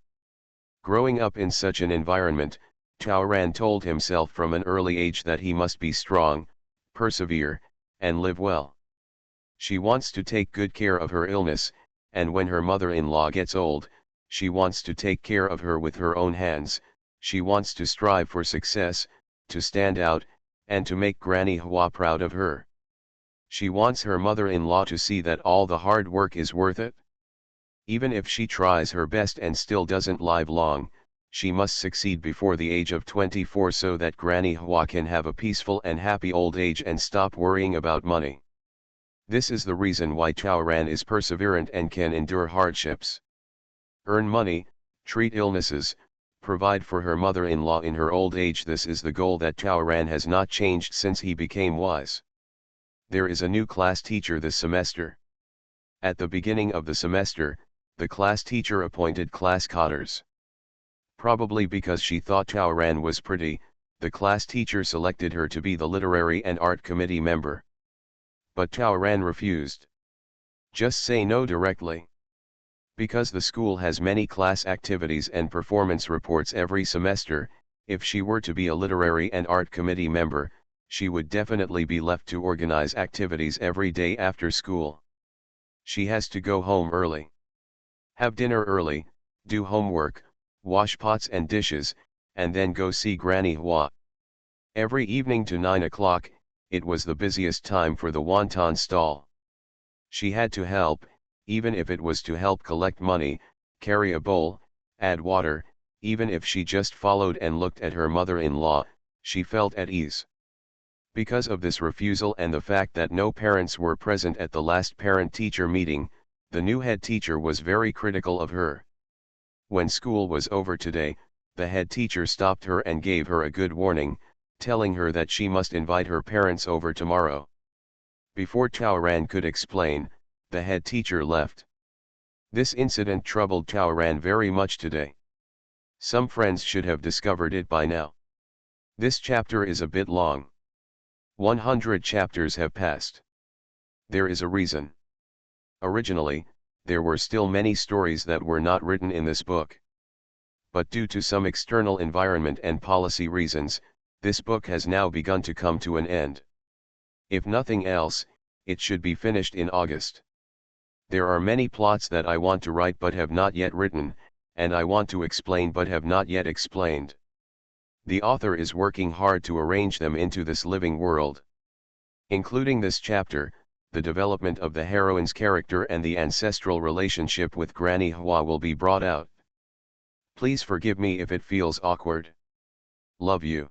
Growing up in such an environment, Taoran told himself from an early age that he must be strong, persevere, and live well. She wants to take good care of her illness, and when her mother-in-law gets old, she wants to take care of her with her own hands. She wants to strive for success, to stand out, and to make Granny Hua proud of her. She wants her mother-in-law to see that all the hard work is worth it. Even if she tries her best and still doesn't live long, she must succeed before the age of 24 so that Granny Hua can have a peaceful and happy old age and stop worrying about money. This is the reason why Taoran is perseverant and can endure hardships. Earn money, treat illnesses, provide for her mother-in-law in her old age. This is the goal that Taoran has not changed since he became wise. There is a new class teacher this semester. At the beginning of the semester, the class teacher appointed class cotters. Probably because she thought Taoran was pretty, the class teacher selected her to be the literary and art committee member. But Taoran refused. Just say no directly. Because the school has many class activities and performance reports every semester, if she were to be a literary and art committee member, she would definitely be left to organize activities every day after school. She has to go home early, have dinner early, do homework, wash pots and dishes, and then go see Granny Hua. Every evening to 9 o'clock, it was the busiest time for the wonton stall. She had to help, even if it was to help collect money, carry a bowl, add water. Even if she just followed and looked at her mother-in-law, she felt at ease. Because of this refusal and the fact that no parents were present at the last parent-teacher meeting, the new head teacher was very critical of her. When school was over today, the head teacher stopped her and gave her a good warning, telling her that she must invite her parents over tomorrow. Before Taoran could explain, the head teacher left. This incident troubled Taoran very much today. Some friends should have discovered it by now. This chapter is a bit long. 100 chapters have passed. There is a reason. Originally, there were still many stories that were not written in this book. But due to some external environment and policy reasons, this book has now begun to come to an end. If nothing else, it should be finished in August. There are many plots that I want to write but have not yet written, and I want to explain but have not yet explained. The author is working hard to arrange them into this living world. Including this chapter, the development of the heroine's character and the ancestral relationship with Granny Hua will be brought out. Please forgive me if it feels awkward. Love you.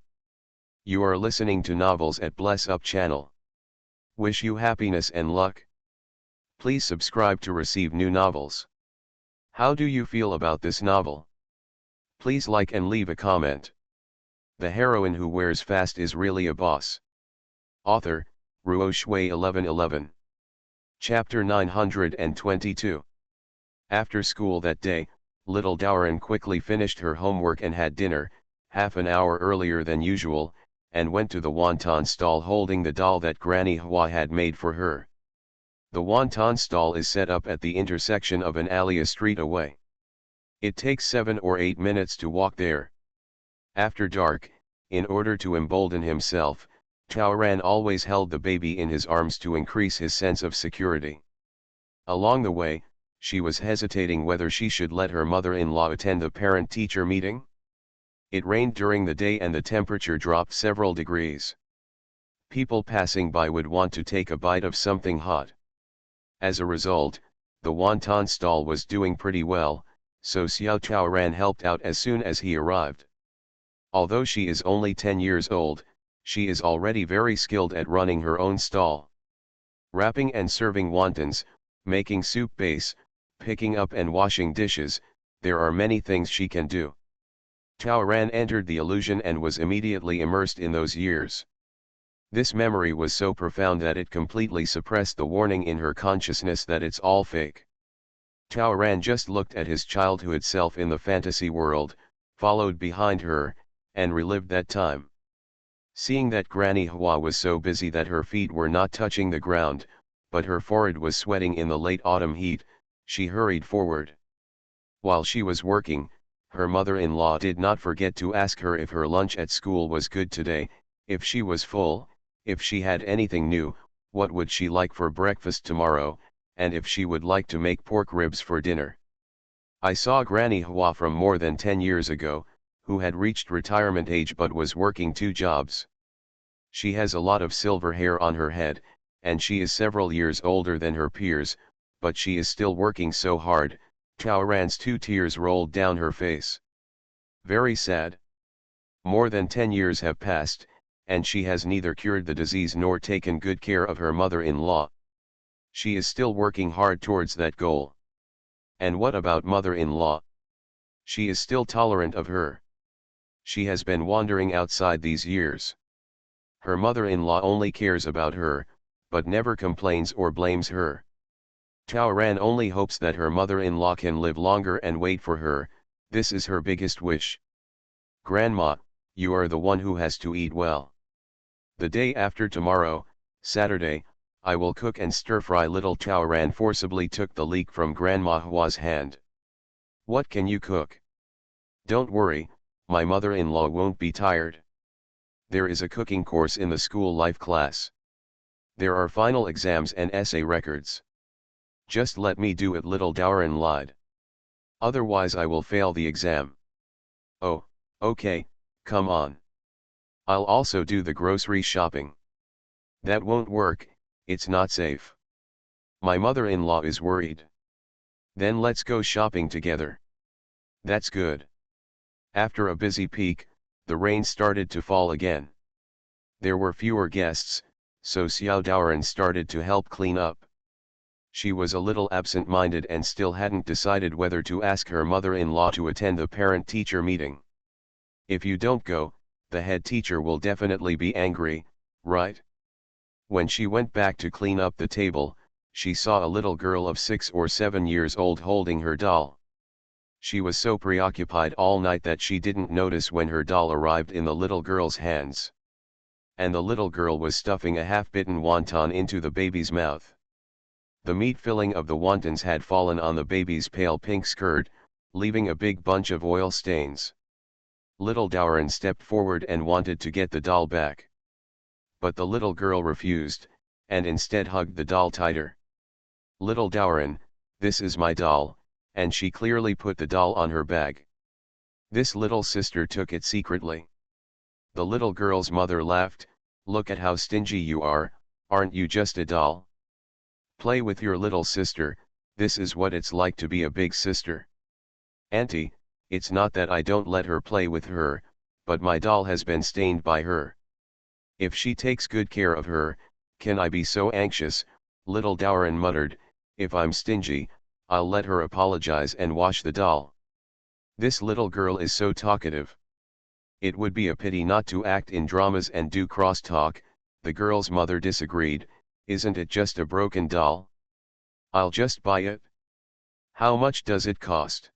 You are listening to Novels at Bless Up channel. Wish you happiness and luck. Please subscribe to receive new novels. How do you feel about this novel? Please like and leave a comment. The heroine who wears fast is really a boss. Author, Ruo Shui 1111. Chapter 922. After school that day, little Taoran quickly finished her homework and had dinner, half an hour earlier than usual, and went to the wonton stall holding the doll that Granny Hua had made for her. The wonton stall is set up at the intersection of an alley a street away. It takes 7 or 8 minutes to walk there. After dark, in order to embolden himself, Taoran always held the baby in his arms to increase his sense of security. Along the way, she was hesitating whether she should let her mother-in-law attend the parent-teacher meeting. It rained during the day and the temperature dropped several degrees. People passing by would want to take a bite of something hot. As a result, The wonton stall was doing pretty well, so Xiao Taoran helped out as soon as he arrived. Although she is only 10 years old, she is already very skilled at running her own stall. Wrapping and serving wontons, making soup base, picking up and washing dishes, there are many things she can do. Taoran entered the illusion and was immediately immersed in those years. This memory was so profound that it completely suppressed the warning in her consciousness that it's all fake. Taoran just looked at his childhood self in the fantasy world, followed behind her, and relived that time. Seeing that Granny Hua was so busy that her feet were not touching the ground, but her forehead was sweating in the late autumn heat, she hurried forward. While she was working, her mother-in-law did not forget to ask her if her lunch at school was good today, if she was full, if she had anything new, what would she like for breakfast tomorrow, and if she would like to make pork ribs for dinner. I saw Granny Hua from more than 10 years ago, who had reached retirement age but was working 2 jobs. She has a lot of silver hair on her head, and she is several years older than her peers, but she is still working so hard. Taoran's 2 tears rolled down her face. Very sad. More than 10 years have passed, and she has neither cured the disease nor taken good care of her mother-in-law. She is still working hard towards that goal. And what about mother-in-law? She is still tolerant of her. She has been wandering outside these years. Her mother-in-law only cares about her, but never complains or blames her. Taoran only hopes that her mother-in-law can live longer and wait for her. This is her biggest wish. Grandma, you are the one who has to eat well. The day after tomorrow, Saturday, I will cook and stir-fry. Little Taoran forcibly took the leek from Grandma Hua's hand. What can you cook? Don't worry, my mother-in-law won't be tired. There is a cooking course in the school life class. There are final exams and essay records. Just let me do it. Little Taoran lied. Otherwise I will fail the exam. Oh, okay, come on. I'll also do the grocery shopping. That won't work, it's not safe. My mother-in-law is worried. Then let's go shopping together. That's good. After a busy peak, the rain started to fall again. There were fewer guests, so Xiao Taoran started to help clean up. She was a little absent-minded and still hadn't decided whether to ask her mother-in-law to attend the parent-teacher meeting. If you don't go, the head teacher will definitely be angry, right? When she went back to clean up the table, she saw a little girl of 6 or 7 years old holding her doll. She was so preoccupied all night that she didn't notice when her doll arrived in the little girl's hands. And the little girl was stuffing a half-bitten wonton into the baby's mouth. The meat filling of the wontons had fallen on the baby's pale pink skirt, leaving a big bunch of oil stains. Little Taoran stepped forward and wanted to get the doll back. But the little girl refused, and instead hugged the doll tighter. Little Taoran, this is my doll, and she clearly put the doll on her bag. This little sister took it secretly. The little girl's mother laughed, look at how stingy you are, aren't you just a doll? Play with your little sister, this is what it's like to be a big sister. Auntie, it's not that I don't let her play with her, but my doll has been stained by her. If she takes good care of her, can I be so anxious? Little Taoran muttered, if I'm stingy, I'll let her apologize and wash the doll. This little girl is so talkative. It would be a pity not to act in dramas and do cross-talk. The girl's mother disagreed, isn't it just a broken doll? I'll just buy it. How much does it cost?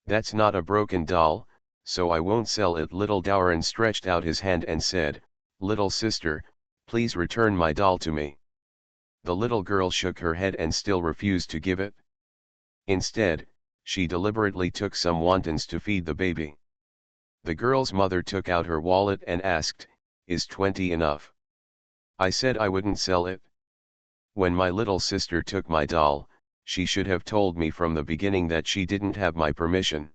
That's not a broken doll, so I won't sell it. Little Taoran stretched out his hand and said, little sister, please return my doll to me. The little girl shook her head and still refused to give it. Instead, she deliberately took some wontons to feed the baby. The girl's mother took out her wallet and asked, is 20 enough? I said I wouldn't sell it. When my little sister took my doll, she should have told me from the beginning that she didn't have my permission.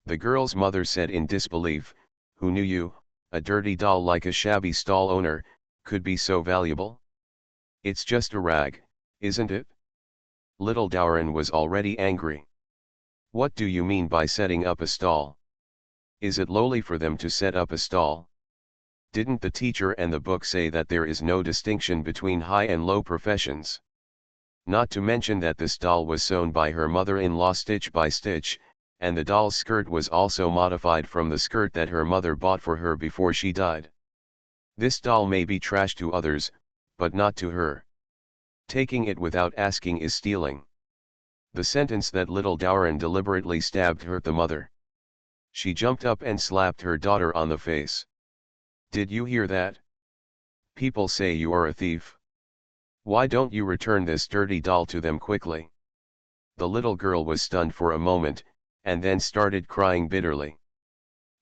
The girl's mother said in disbelief, who knew you, a dirty doll like a shabby stall owner, could be so valuable? It's just a rag, isn't it? Little Taoran was already angry. What do you mean by setting up a stall? Is it lowly for them to set up a stall? Didn't the teacher and the book say that there is no distinction between high and low professions? Not to mention that this doll was sewn by her mother-in-law stitch by stitch, and the doll's skirt was also modified from the skirt that her mother bought for her before she died. This doll may be trash to others, but not to her. Taking it without asking is stealing. The sentence that little Taoran deliberately stabbed hurt the mother. She jumped up and slapped her daughter on the face. Did you hear that? People say you are a thief. Why don't you return this dirty doll to them quickly? The little girl was stunned for a moment, and then started crying bitterly.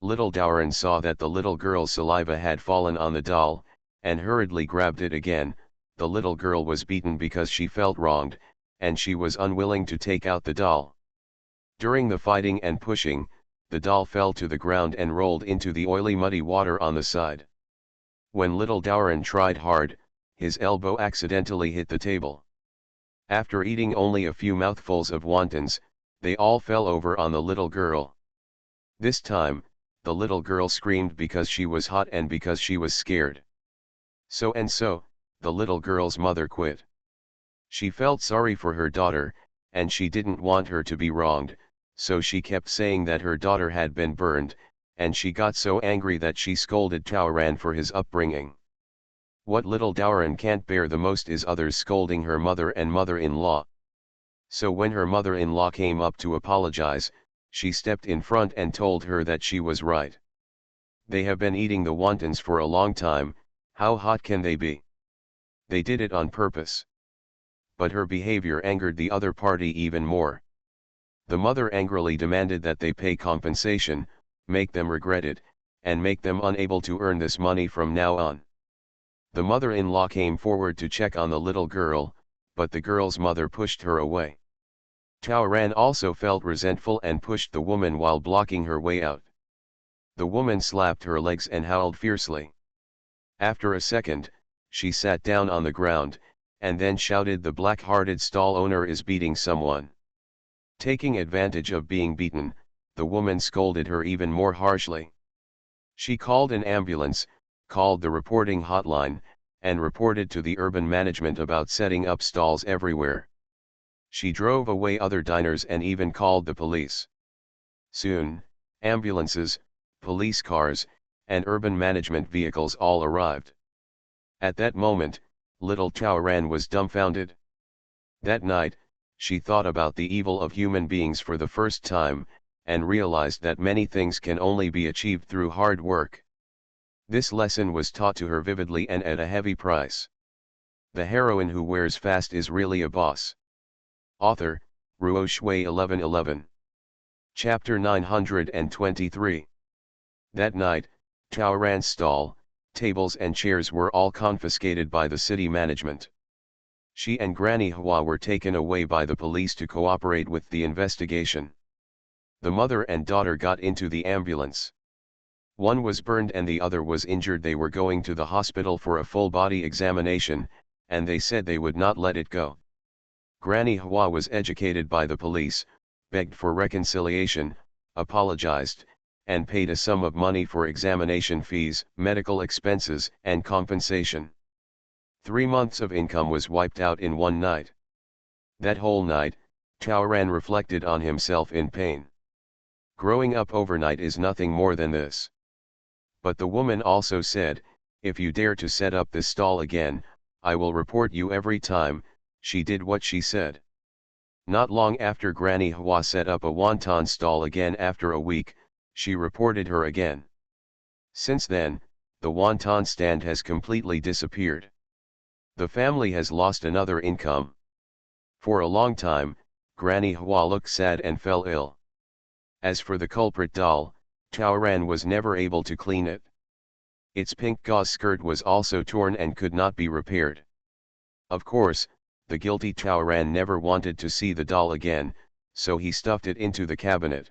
Little Taoran saw that the little girl's saliva had fallen on the doll, and hurriedly grabbed it again. The little girl was beaten because she felt wronged, and she was unwilling to take out the doll. During the fighting and pushing, the doll fell to the ground and rolled into the oily muddy water on the side. When little Taoran tried hard, his elbow accidentally hit the table. After eating only a few mouthfuls of wontons, they all fell over on the little girl. This time, the little girl screamed because she was hot and because she was scared. So, the little girl's mother quit. She felt sorry for her daughter, and she didn't want her to be wronged, so she kept saying that her daughter had been burned, and she got so angry that she scolded Taoran for his upbringing. What little Taoran can't bear the most is others scolding her mother and mother-in-law. So when her mother-in-law came up to apologize, she stepped in front and told her that she was right. They have been eating the wontons for a long time, how hot can they be? They did it on purpose. But her behavior angered the other party even more. The mother angrily demanded that they pay compensation, make them regret it, and make them unable to earn this money from now on. The mother-in-law came forward to check on the little girl, but the girl's mother pushed her away. Taoran also felt resentful and pushed the woman while blocking her way out. The woman slapped her legs and howled fiercely. After a second, she sat down on the ground, and then shouted, "The black-hearted stall owner is beating someone." Taking advantage of being beaten, the woman scolded her even more harshly. She called an ambulance, called the reporting hotline, and reported to the urban management about setting up stalls everywhere. She drove away other diners and even called the police. Soon, ambulances, police cars, and urban management vehicles all arrived. At that moment, little Taoran was dumbfounded. That night, she thought about the evil of human beings for the first time, and realized that many things can only be achieved through hard work. This lesson was taught to her vividly and at a heavy price. The heroine who wears fast is really a boss. Author, Ruo Shui 1111. Chapter 923. That night, Taoran's stall, tables and chairs were all confiscated by the city management. She and Granny Hua were taken away by the police to cooperate with the investigation. The mother and daughter got into the ambulance. One was burned and the other was injured. They were going to the hospital for a full-body examination, and they said they would not let it go. Granny Hua was educated by the police, begged for reconciliation, apologized, and paid a sum of money for examination fees, medical expenses, and compensation. 3 months of income was wiped out in one night. That whole night, Taoran reflected on himself in pain. Growing up overnight is nothing more than this. But the woman also said, "If you dare to set up this stall again, I will report you every time." She did what she said. Not long after Granny Hua set up a wonton stall again. After a week, she reported her again. Since then, the wonton stand has completely disappeared. The family has lost another income. For a long time, Granny Hua looked sad and fell ill. As for the culprit doll, Taoran was never able to clean it. Its pink gauze skirt was also torn and could not be repaired. Of course, the guilty Taoran never wanted to see the doll again, so he stuffed it into the cabinet.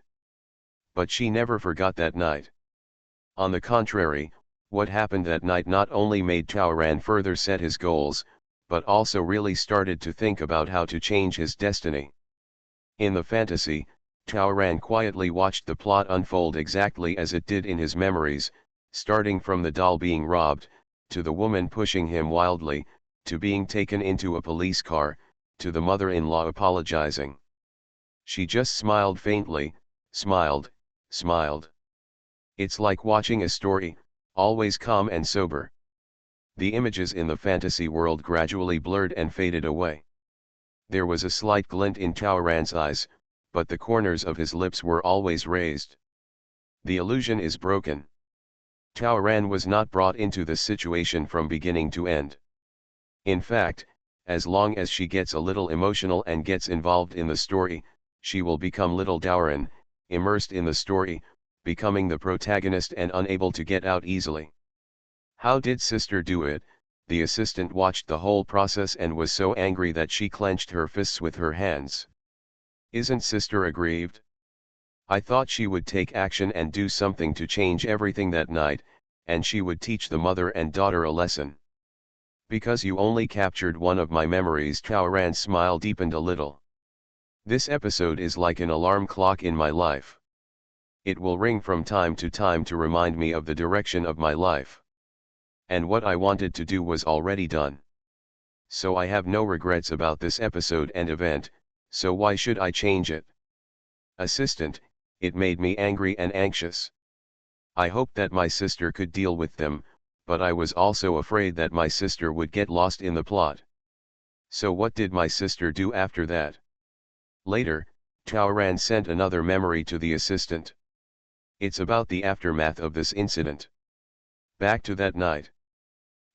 But she never forgot that night. On the contrary, what happened that night not only made Taoran further set his goals, but also really started to think about how to change his destiny. In the fantasy, Taoran quietly watched the plot unfold exactly as it did in his memories, starting from the doll being robbed, to the woman pushing him wildly, to being taken into a police car, to the mother-in-law apologizing. She just smiled faintly, smiled, smiled. It's like watching a story, always calm and sober. The images in the fantasy world gradually blurred and faded away. There was a slight glint in Taoran's eyes, but the corners of his lips were always raised. The illusion is broken. Taoran was not brought into the situation from beginning to end. In fact, as long as she gets a little emotional and gets involved in the story, she will become little Taoran, immersed in the story, becoming the protagonist and unable to get out easily. How did sister do it? The assistant watched the whole process and was so angry that she clenched her fists with her hands. Isn't sister aggrieved? I thought she would take action and do something to change everything that night, and she would teach the mother and daughter a lesson. Because you only captured one of my memories. Taoran's smile deepened a little. This episode is like an alarm clock in my life. It will ring from time to time to remind me of the direction of my life. And what I wanted to do was already done. So I have no regrets about this episode and event, so why should I change it? Assistant, it made me angry and anxious. I hoped that my sister could deal with them, but I was also afraid that my sister would get lost in the plot. So what did my sister do after that? Later, Taoran sent another memory to the assistant. It's about the aftermath of this incident. Back to that night.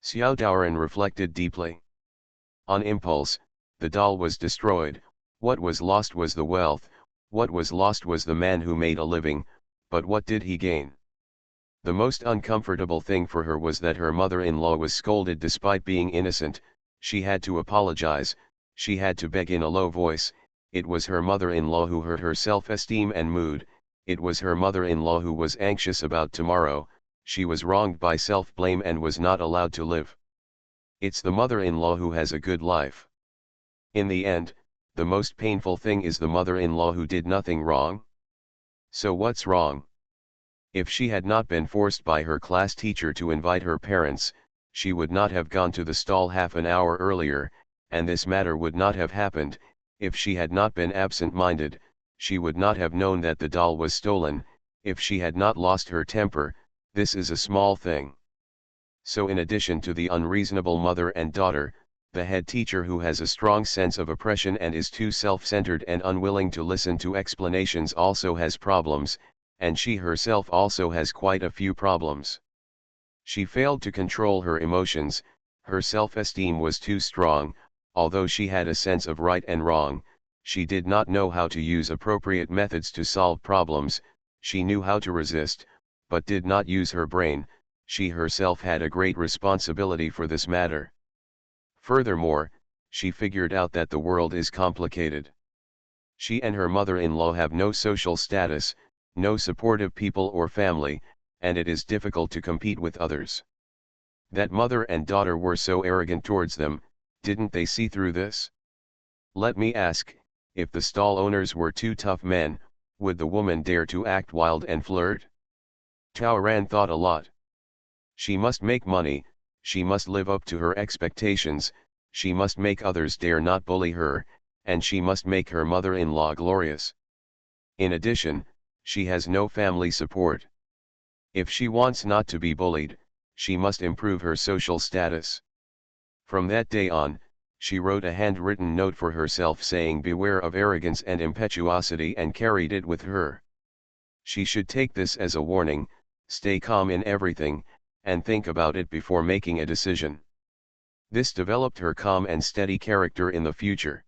Xiao Taoran reflected deeply. On impulse, the doll was destroyed. What was lost was the wealth, what was lost was the man who made a living, but what did he gain? The most uncomfortable thing for her was that her mother-in-law was scolded despite being innocent. She had to apologize, she had to beg in a low voice. It was her mother-in-law who hurt her self-esteem and mood, it was her mother-in-law who was anxious about tomorrow, she was wronged by self-blame and was not allowed to live. It's the mother-in-law who has a good life. In the end, the most painful thing is the mother-in-law who did nothing wrong. So what's wrong? If she had not been forced by her class teacher to invite her parents, she would not have gone to the stall half an hour earlier, and this matter would not have happened. If she had not been absent-minded, she would not have known that the doll was stolen. If she had not lost her temper, this is a small thing. So in addition to the unreasonable mother and daughter, the head teacher who has a strong sense of oppression and is too self-centered and unwilling to listen to explanations also has problems, and she herself also has quite a few problems. She failed to control her emotions, her self-esteem was too strong, although she had a sense of right and wrong, she did not know how to use appropriate methods to solve problems, she knew how to resist, but did not use her brain. She herself had a great responsibility for this matter. Furthermore, she figured out that the world is complicated. She and her mother-in-law have no social status, no supportive people or family, and it is difficult to compete with others. That mother and daughter were so arrogant towards them, didn't they see through this? Let me ask, if the stall owners were two tough men, would the woman dare to act wild and flirt? Taoran thought a lot. She must make money, she must live up to her expectations, she must make others dare not bully her, and she must make her mother-in-law glorious. In addition, she has no family support. If she wants not to be bullied, she must improve her social status. From that day on, she wrote a handwritten note for herself saying beware of arrogance and impetuosity and carried it with her. She should take this as a warning, stay calm in everything, and think about it before making a decision. This developed her calm and steady character in the future.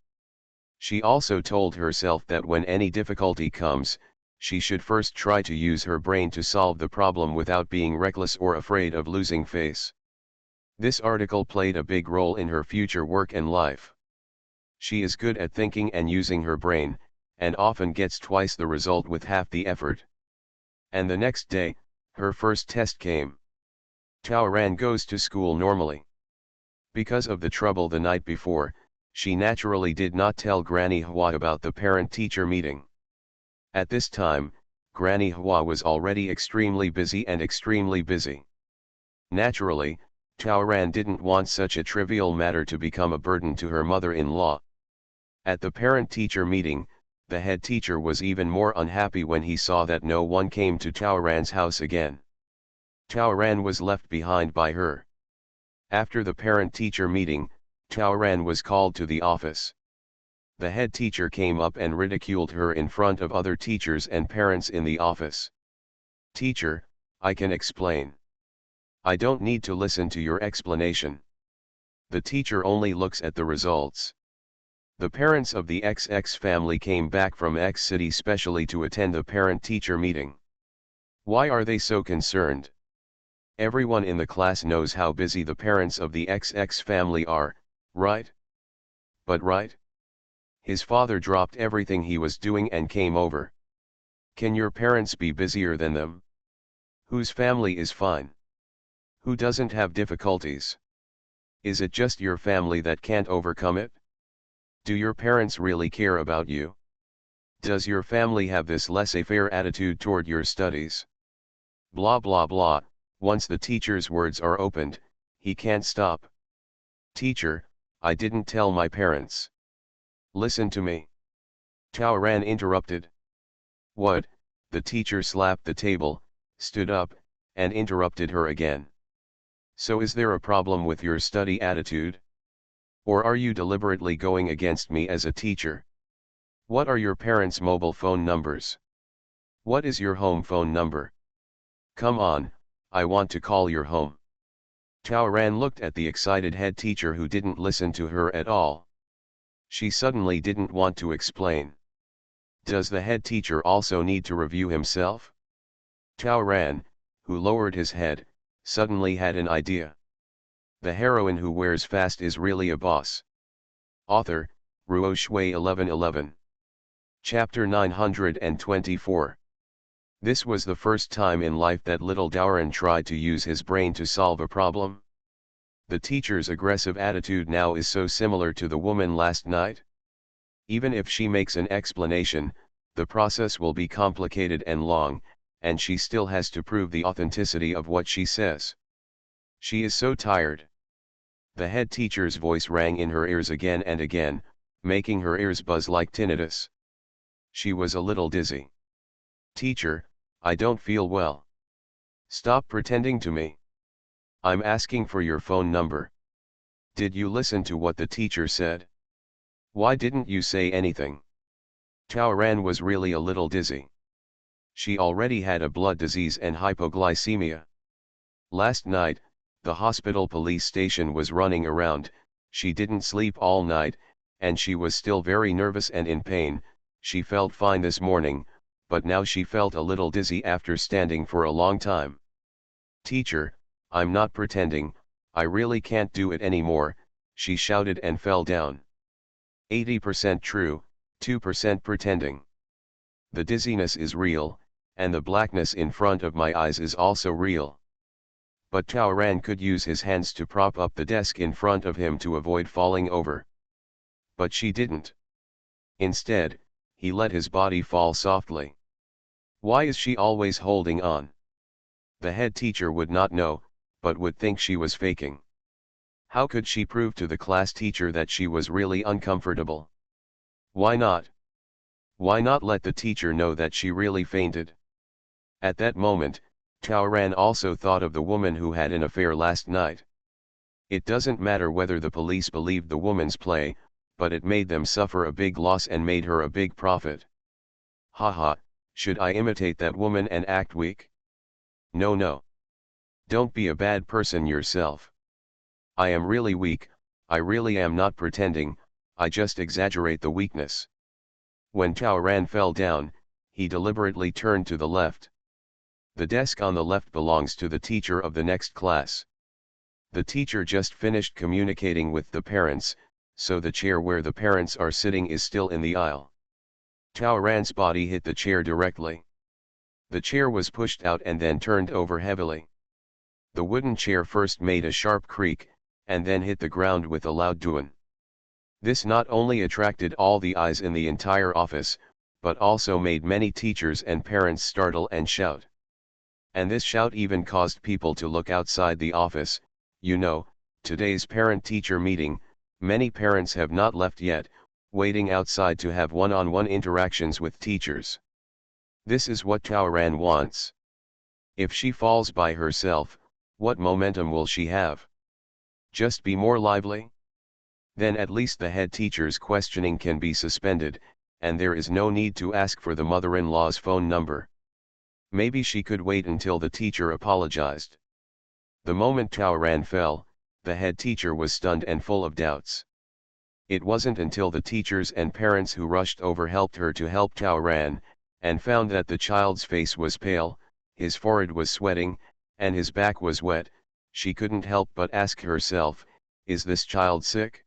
She also told herself that when any difficulty comes, she should first try to use her brain to solve the problem without being reckless or afraid of losing face. This article played a big role in her future work and life. She is good at thinking and using her brain, and often gets twice the result with half the effort. And the next day, her first test came. Taoran goes to school normally. Because of the trouble the night before, she naturally did not tell Granny Hua about the parent-teacher meeting. At this time, Granny Hua was already extremely busy. Naturally, Taoran didn't want such a trivial matter to become a burden to her mother-in-law. At the parent-teacher meeting, the head teacher was even more unhappy when he saw that no one came to Taoran's house again. Taoran was left behind by her. After the parent-teacher meeting, Taoran was called to the office. The head teacher came up and ridiculed her in front of other teachers and parents in the office. "Teacher, I can explain. I don't need to listen to your explanation." The teacher only looks at the results. The parents of the XX family came back from X city specially to attend the parent-teacher meeting. Why are they so concerned? Everyone in the class knows how busy the parents of the XX family are, right? But right? His father dropped everything he was doing and came over. Can your parents be busier than them? Whose family is fine? Who doesn't have difficulties? Is it just your family that can't overcome it? Do your parents really care about you? Does your family have this laissez-faire attitude toward your studies? Blah blah blah. Once the teacher's words are opened, he can't stop. "Teacher, I didn't tell my parents. Listen to me." Taoran interrupted. "What?" The teacher slapped the table, stood up, and interrupted her again. "So is there a problem with your study attitude? Or are you deliberately going against me as a teacher? What are your parents' mobile phone numbers? What is your home phone number? Come on, I want to call your home." Taoran looked at the excited head teacher who didn't listen to her at all. She suddenly didn't want to explain. Does the head teacher also need to review himself? Taoran, who lowered his head, suddenly had an idea. The heroine who wears fast is really a boss. Author, Ruo Shui 1111. Chapter 924. This was the first time in life that little Taoran tried to use his brain to solve a problem. The teacher's aggressive attitude now is so similar to the woman last night. Even if she makes an explanation, the process will be complicated and long, and she still has to prove the authenticity of what she says. She is so tired. The head teacher's voice rang in her ears again and again, making her ears buzz like tinnitus. She was a little dizzy. "Teacher, I don't feel well. Stop pretending to me. I'm asking for your phone number. Did you listen to what the teacher said? Why didn't you say anything?" Taoran was really a little dizzy. She already had a blood disease and hypoglycemia. Last night, the hospital police station was running around, she didn't sleep all night, and she was still very nervous and in pain. She felt fine this morning, but now she felt a little dizzy after standing for a long time. "Teacher, I'm not pretending, I really can't do it anymore," she shouted and fell down. 80% true, 2% pretending. The dizziness is real, and the blackness in front of my eyes is also real. But Taoran could use his hands to prop up the desk in front of him to avoid falling over. But she didn't. Instead, he let his body fall softly. Why is she always holding on? The head teacher would not know, but would think she was faking. How could she prove to the class teacher that she was really uncomfortable? Why not? Why not let the teacher know that she really fainted? At that moment, Taoran also thought of the woman who had an affair last night. It doesn't matter whether the police believed the woman's play, but it made them suffer a big loss and made her a big profit. Haha, should I imitate that woman and act weak? No, no. Don't be a bad person yourself. I am really weak, I really am not pretending, I just exaggerate the weakness. When Taoran fell down, he deliberately turned to the left. The desk on the left belongs to the teacher of the next class. The teacher just finished communicating with the parents, so the chair where the parents are sitting is still in the aisle. Taoran's body hit the chair directly. The chair was pushed out and then turned over heavily. The wooden chair first made a sharp creak, and then hit the ground with a loud doon. This not only attracted all the eyes in the entire office, but also made many teachers and parents startle and shout. And this shout even caused people to look outside the office. Today's parent-teacher meeting, many parents have not left yet, waiting outside to have one-on-one interactions with teachers. This is what Taoran wants. If she falls by herself, what momentum will she have? Just be more lively? Then at least the head teacher's questioning can be suspended, and there is no need to ask for the mother-in-law's phone number. Maybe she could wait until the teacher apologized. The moment Taoran fell, the head teacher was stunned and full of doubts. It wasn't until the teachers and parents who rushed over helped her to help Taoran, and found that the child's face was pale, his forehead was sweating, and his back was wet, she couldn't help but ask herself, is this child sick?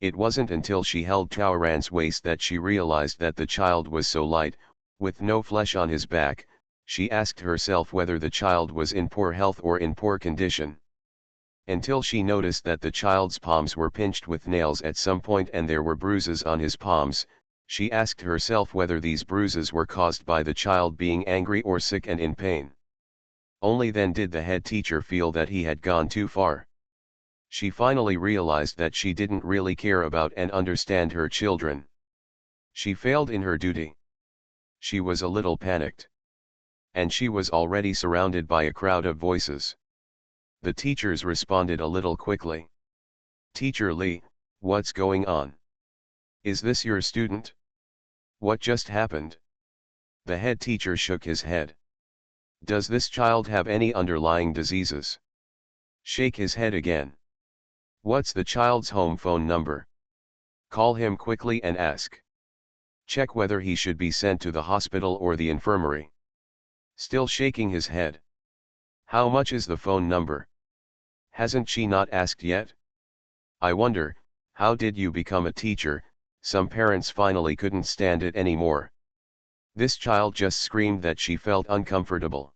It wasn't until she held Taoran's waist that she realized that the child was so light, with no flesh on his back. She asked herself whether the child was in poor health or in poor condition. Until she noticed that the child's palms were pinched with nails at some point and there were bruises on his palms, she asked herself whether these bruises were caused by the child being angry or sick and in pain. Only then did the head teacher feel that he had gone too far. She finally realized that she didn't really care about and understand her children. She failed in her duty. She was a little panicked. And she was already surrounded by a crowd of voices. The teachers responded a little quickly. Teacher Lee, what's going on? Is this your student? What just happened? The head teacher shook his head. Does this child have any underlying diseases? Shake his head again. What's the child's home phone number? Call him quickly and ask. Check whether he should be sent to the hospital or the infirmary. Still shaking his head. How much is the phone number? Hasn't she not asked yet? I wonder, how did you become a teacher? Some parents finally couldn't stand it anymore. This child just screamed that she felt uncomfortable.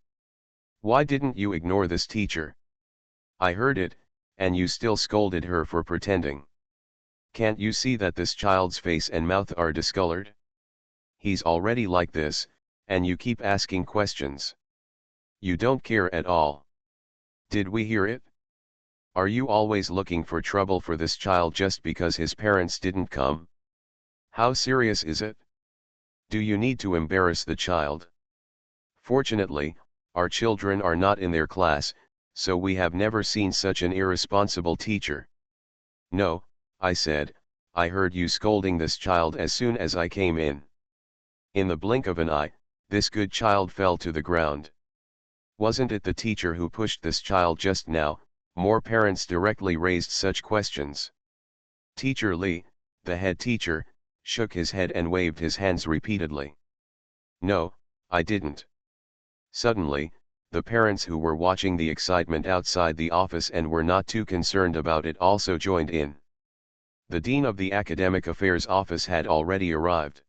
Why didn't you ignore this teacher? I heard it, and you still scolded her for pretending. Can't you see that this child's face and mouth are discolored? He's already like this, and you keep asking questions. You don't care at all. Did we hear it? Are you always looking for trouble for this child just because his parents didn't come? How serious is it? Do you need to embarrass the child? Fortunately, our children are not in their class, so we have never seen such an irresponsible teacher. No, I said, I heard you scolding this child as soon as I came in. In the blink of an eye, this good child fell to the ground. Wasn't it the teacher who pushed this child just now? More parents directly raised such questions. Teacher Lee, the head teacher, shook his head and waved his hands repeatedly. No, I didn't. Suddenly, the parents who were watching the excitement outside the office and were not too concerned about it also joined in. The dean of the academic affairs office had already arrived.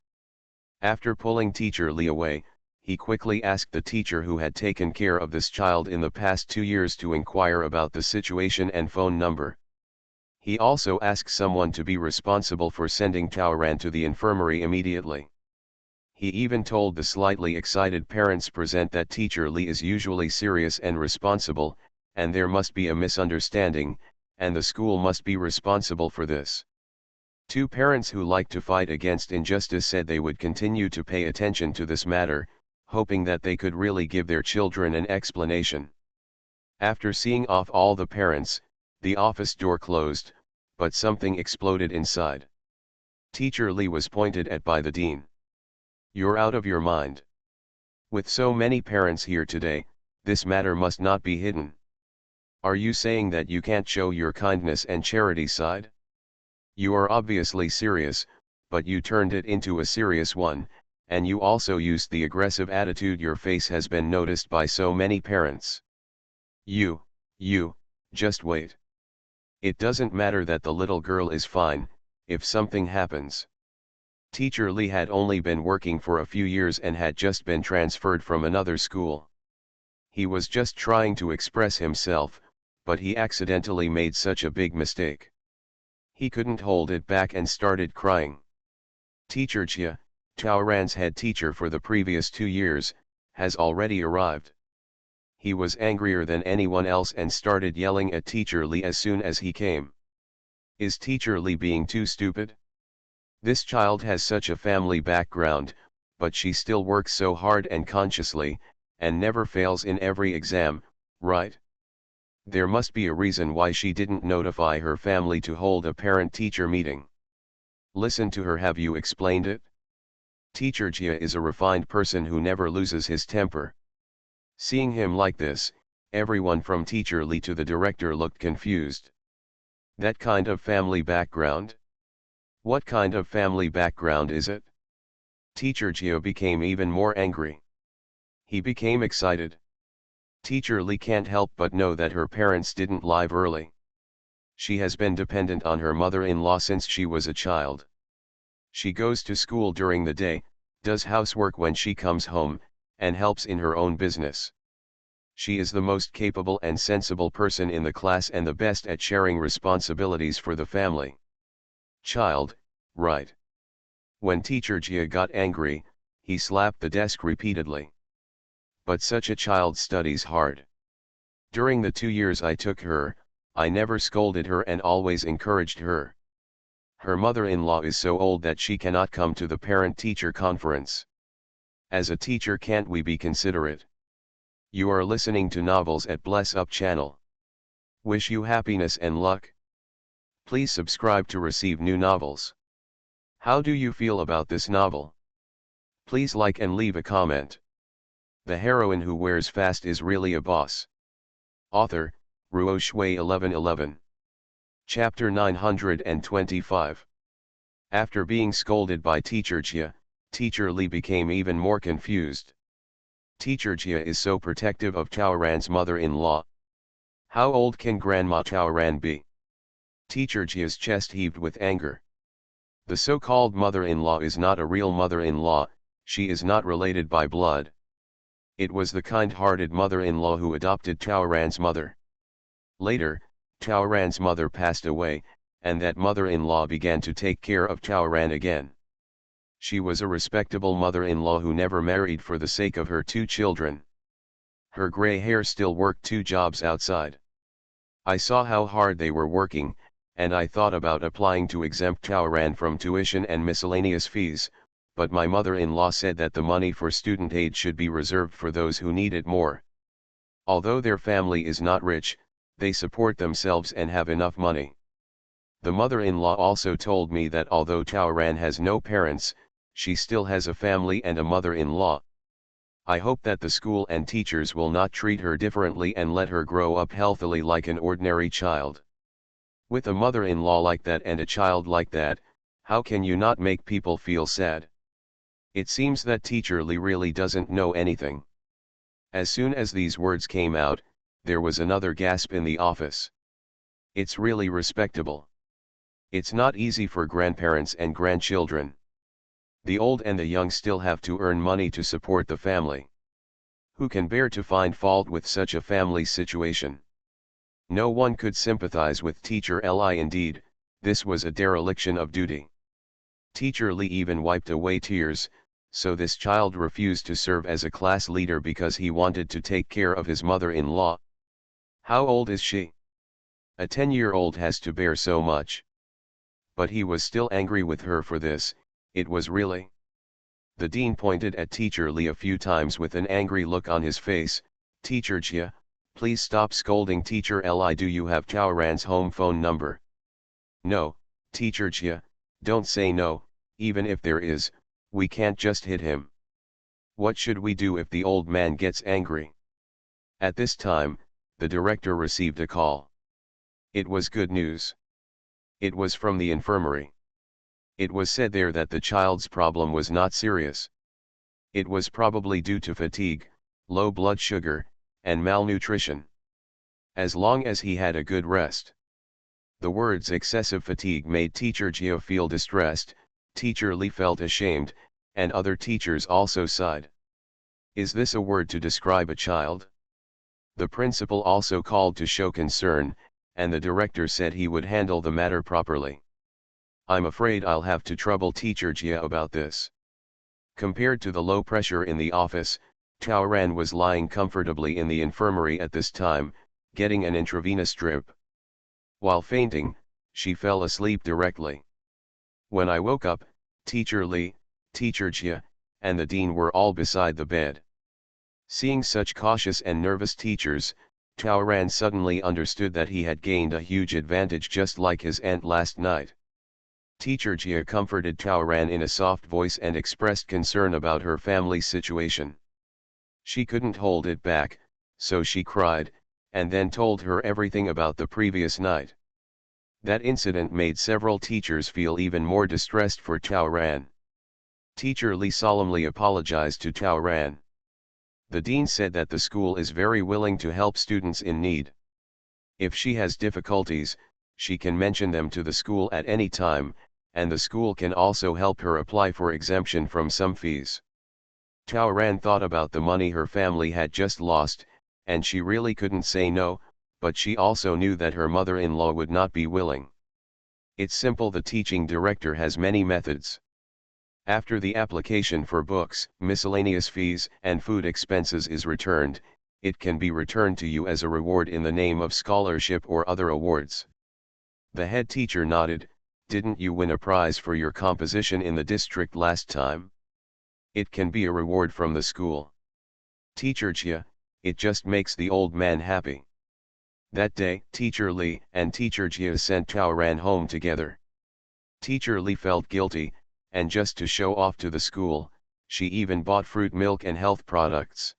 After pulling Teacher Lee away, he quickly asked the teacher who had taken care of this child in the past 2 years to inquire about the situation and phone number. He also asked someone to be responsible for sending Taoran to the infirmary immediately. He even told the slightly excited parents present that Teacher Lee is usually serious and responsible, and there must be a misunderstanding, and the school must be responsible for this. 2 parents who like to fight against injustice said they would continue to pay attention to this matter, hoping that they could really give their children an explanation. After seeing off all the parents, the office door closed, but something exploded inside. Teacher Lee was pointed at by the dean. You're out of your mind. With so many parents here today, this matter must not be hidden. Are you saying that you can't show your kindness and charity side? You are obviously serious, but you turned it into a serious one, and you also used the aggressive attitude. Your face has been noticed by so many parents. You, just wait. It doesn't matter that the little girl is fine, if something happens. Teacher Lee had only been working for a few years and had just been transferred from another school. He was just trying to express himself, but he accidentally made such a big mistake. He couldn't hold it back and started crying. Teacher Chia, Taoran's head teacher for the previous 2 years, has already arrived. He was angrier than anyone else and started yelling at Teacher Li as soon as he came. Is Teacher Li being too stupid? This child has such a family background, but she still works so hard and consciously, and never fails in every exam, right? There must be a reason why she didn't notify her family to hold a parent-teacher meeting. Listen to her. Have you explained it? Teacher Jia is a refined person who never loses his temper. Seeing him like this, everyone from Teacher Li to the director looked confused. That kind of family background? What kind of family background is it? Teacher Jia became even more angry. He became excited. Teacher Li can't help but know that her parents didn't leave early. She has been dependent on her mother-in-law since she was a child. She goes to school during the day, does housework when she comes home, and helps in her own business. She is the most capable and sensible person in the class and the best at sharing responsibilities for the family. Child, right? When Teacher Jia got angry, he slapped the desk repeatedly. But such a child studies hard. During the 2 years I took her, I never scolded her and always encouraged her. Her mother-in-law is so old that she cannot come to the parent-teacher conference. As a teacher, can't we be considerate? You are listening to Novels at Bless Up channel. Wish you happiness and luck. Please subscribe to receive new novels. How do you feel about this novel? Please like and leave a comment. The heroine who wears fast is really a boss. Author, Ruo Shui 1111. Chapter 925. After being scolded by Teacher Jia, Teacher Li became even more confused. Teacher Jia is so protective of Taoran's mother-in-law. How old can Grandma Taoran be? Teacher Jia's chest heaved with anger. The so-called mother-in-law is not a real mother-in-law, she is not related by blood. It was the kind-hearted mother-in-law who adopted Taoran's mother. Later, Taoran's mother passed away, and that mother-in-law began to take care of Taoran again. She was a respectable mother-in-law who never married for the sake of her 2 children. Her gray hair still worked 2 jobs outside. I saw how hard they were working, and I thought about applying to exempt Taoran from tuition and miscellaneous fees, but my mother-in-law said that the money for student aid should be reserved for those who need it more. Although their family is not rich, they support themselves and have enough money. The mother-in-law also told me that although Taoran has no parents, she still has a family and a mother-in-law. I hope that the school and teachers will not treat her differently and let her grow up healthily like an ordinary child. With a mother-in-law like that and a child like that, how can you not make people feel sad? It seems that Teacher Li really doesn't know anything. As soon as these words came out, there was another gasp in the office. It's really respectable. It's not easy for grandparents and grandchildren. The old and the young still have to earn money to support the family. Who can bear to find fault with such a family situation? No one could sympathize with Teacher Li. Indeed, this was a dereliction of duty. Teacher Li even wiped away tears, so this child refused to serve as a class leader because he wanted to take care of his mother-in-law. How old is she? A 10-year-old has to bear so much. But he was still angry with her for this. It was really. The dean pointed at Teacher Li a few times with an angry look on his face. Teacher Jia, please stop scolding Teacher Li. Do you have Taoran's home phone number? No, Teacher Jia, don't say no, even if there is, we can't just hit him. What should we do if the old man gets angry? At this time, the director received a call. It was good news. It was from the infirmary. It was said there that the child's problem was not serious. It was probably due to fatigue, low blood sugar, and malnutrition. As long as he had a good rest. The words excessive fatigue made Teacher Jia feel distressed. Teacher Li felt ashamed, and other teachers also sighed. Is this a word to describe a child? The principal also called to show concern, and the director said he would handle the matter properly. I'm afraid I'll have to trouble teacher Jia about this. Compared to the low pressure in the office, Taoran was lying comfortably in the infirmary at this time, getting an intravenous drip. While fainting, she fell asleep directly. When I woke up, Teacher Li, Teacher Jia, and the dean were all beside the bed. Seeing such cautious and nervous teachers, Taoran suddenly understood that he had gained a huge advantage, just like his aunt last night. Teacher Jia comforted Taoran in a soft voice and expressed concern about her family's situation. She couldn't hold it back, so she cried, and then told her everything about the previous night. That incident made several teachers feel even more distressed for Taoran. Teacher Li solemnly apologized to Taoran. The dean said that the school is very willing to help students in need. If she has difficulties, she can mention them to the school at any time, and the school can also help her apply for exemption from some fees. Taoran thought about the money her family had just lost, and she really couldn't say no, but she also knew that her mother-in-law would not be willing. It's simple, the teaching director has many methods. After the application for books, miscellaneous fees, and food expenses is returned, it can be returned to you as a reward in the name of scholarship or other awards. The head teacher nodded. Didn't you win a prize for your composition in the district last time? It can be a reward from the school. Teacher Jia, it just makes the old man happy. That day, Teacher Li and Teacher Jia sent Taoran home together. Teacher Li felt guilty, and just to show off to the school, she even bought fruit milk and health products.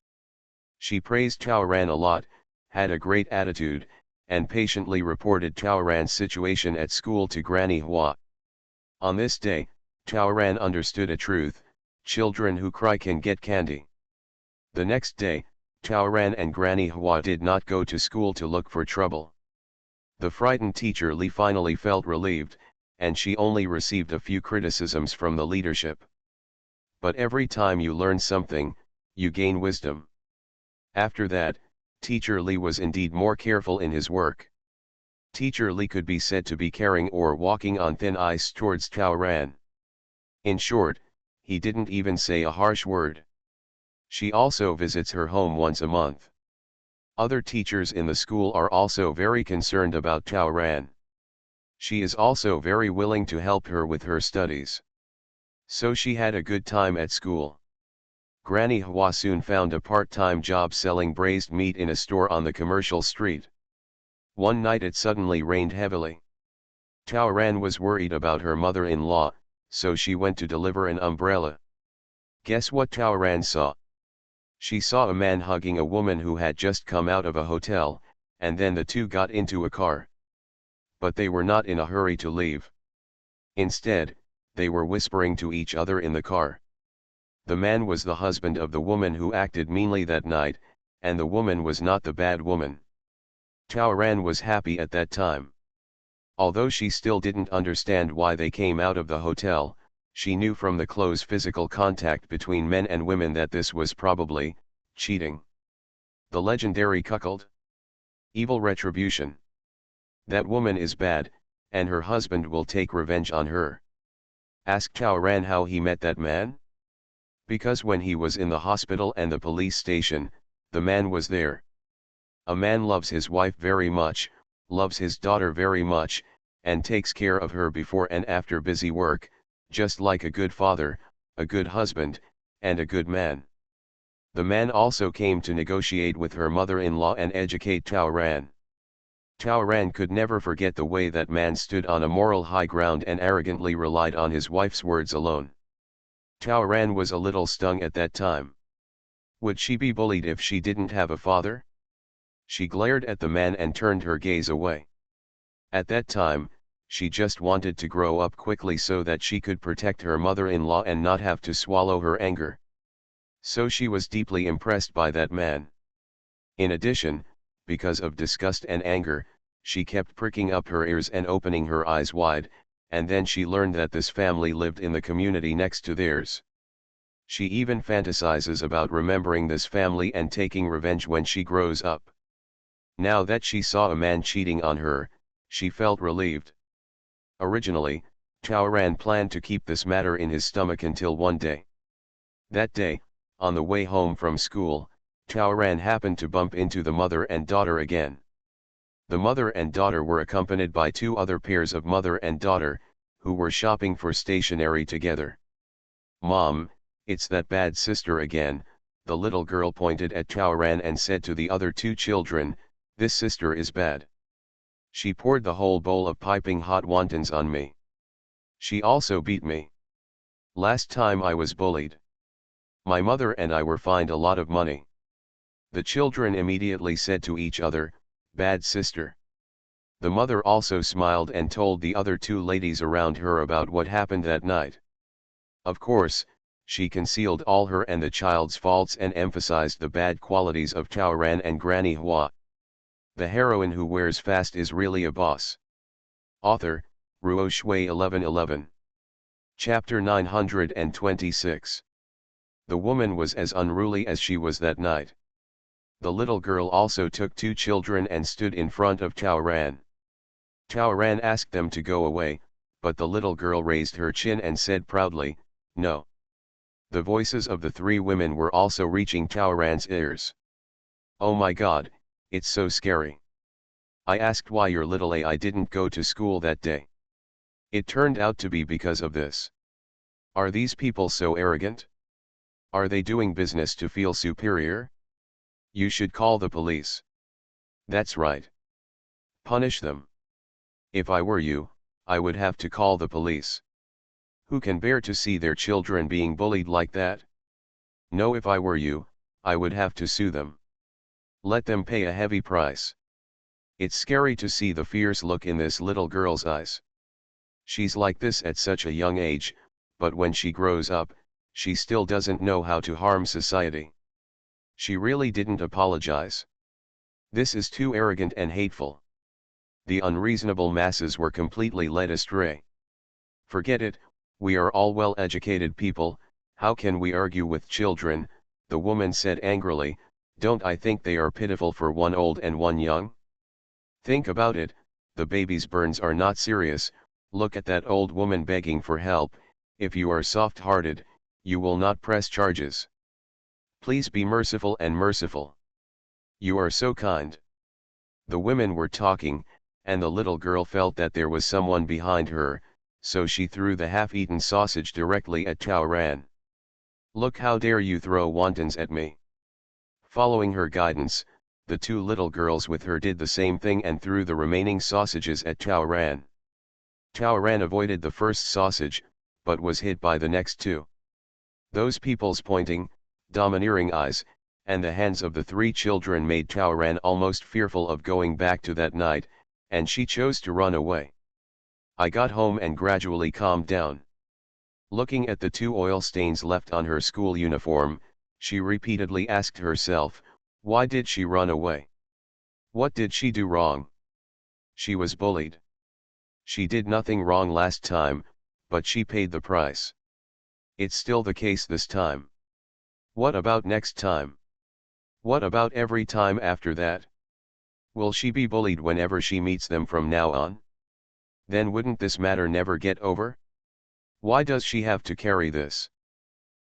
She praised Taoran a lot, had a great attitude, and patiently reported Taoran's situation at school to Granny Hua. On this day, Taoran understood a truth: children who cry can get candy. The next day, Taoran and Granny Hua did not go to school to look for trouble. The frightened teacher Li finally felt relieved, and she only received a few criticisms from the leadership. But every time you learn something, you gain wisdom. After that, Teacher Li was indeed more careful in his work. Teacher Li could be said to be carrying or walking on thin ice towards Taoran. In short, he didn't even say a harsh word. She also visits her home once a month. Other teachers in the school are also very concerned about Taoran. She is also very willing to help her with her studies. So she had a good time at school. Granny Hua soon found a part-time job selling braised meat in a store on the commercial street. One night it suddenly rained heavily. Taoran was worried about her mother-in-law, so she went to deliver an umbrella. Guess what Taoran saw? She saw a man hugging a woman who had just come out of a hotel, and then the two got into a car. But they were not in a hurry to leave. Instead, they were whispering to each other in the car. The man was the husband of the woman who acted meanly that night, and the woman was not the bad woman. Taoran was happy at that time. Although she still didn't understand why they came out of the hotel, she knew from the close physical contact between men and women that this was probably cheating. The legendary cuckold. Evil retribution. That woman is bad, and her husband will take revenge on her. Ask Taoran how he met that man? Because when he was in the hospital and the police station, the man was there. A man loves his wife very much, loves his daughter very much, and takes care of her before and after busy work, just like a good father, a good husband, and a good man. The man also came to negotiate with her mother-in-law and educate Taoran. Taoran could never forget the way that man stood on a moral high ground and arrogantly relied on his wife's words alone. Taoran was a little stung at that time. Would she be bullied if she didn't have a father? She glared at the man and turned her gaze away. At that time, she just wanted to grow up quickly so that she could protect her mother-in-law and not have to swallow her anger. So she was deeply impressed by that man. In addition, because of disgust and anger, she kept pricking up her ears and opening her eyes wide, and then she learned that this family lived in the community next to theirs. She even fantasizes about remembering this family and taking revenge when she grows up. Now that she saw a man cheating on her, she felt relieved. Originally, Chaoran planned to keep this matter in his stomach until one day. That day, on the way home from school, Chaoran happened to bump into the mother and daughter again. The mother and daughter were accompanied by two other pairs of mother and daughter, who were shopping for stationery together. "Mom, it's that bad sister again," the little girl pointed at Chaoran and said to the other two children, "This sister is bad. She poured the whole bowl of piping hot wontons on me. She also beat me. Last time I was bullied. My mother and I were fined a lot of money." The children immediately said to each other, "Bad sister." The mother also smiled and told the other two ladies around her about what happened that night. Of course, she concealed all her and the child's faults and emphasized the bad qualities of Chaoran and Granny Hua. The heroine who wears fast is really a boss. Author, Ruo Shui 1111. Chapter 926. The woman was as unruly as she was that night. The little girl also took two children and stood in front of Chaoran. Chaoran asked them to go away, but the little girl raised her chin and said proudly, "No." The voices of the three women were also reaching Chaoran's ears. "Oh my God, it's so scary. I asked why your little AI didn't go to school that day. It turned out to be because of this. Are these people so arrogant? Are they doing business to feel superior? You should call the police. That's right. Punish them. If I were you, I would have to call the police. Who can bear to see their children being bullied like that? No, if I were you, I would have to sue them. Let them pay a heavy price. It's scary to see the fierce look in this little girl's eyes. She's like this at such a young age, but when she grows up, she still doesn't know how to harm society. She really didn't apologize. This is too arrogant and hateful." The unreasonable masses were completely led astray. "Forget it, we are all well-educated people, how can we argue with children?" the woman said angrily. "Don't I think they are pitiful for one old and one young? Think about it, the baby's burns are not serious, look at that old woman begging for help. If you are soft-hearted, you will not press charges. Please be merciful and merciful. You are so kind." The women were talking, and the little girl felt that there was someone behind her, so she threw the half-eaten sausage directly at Chaoran. "Look, how dare you throw wontons at me!" Following her guidance, the two little girls with her did the same thing and threw the remaining sausages at Chaoran. Chaoran avoided the first sausage, but was hit by the next two. Those people's pointing, domineering eyes, and the hands of the three children made Chaoran almost fearful of going back to that night, and she chose to run away. I got home and gradually calmed down. Looking at the two oil stains left on her school uniform, she repeatedly asked herself, why did she run away? What did she do wrong? She was bullied. She did nothing wrong last time, but she paid the price. It's still the case this time. What about next time? What about every time after that? Will she be bullied whenever she meets them from now on? Then wouldn't this matter never get over? Why does she have to carry this?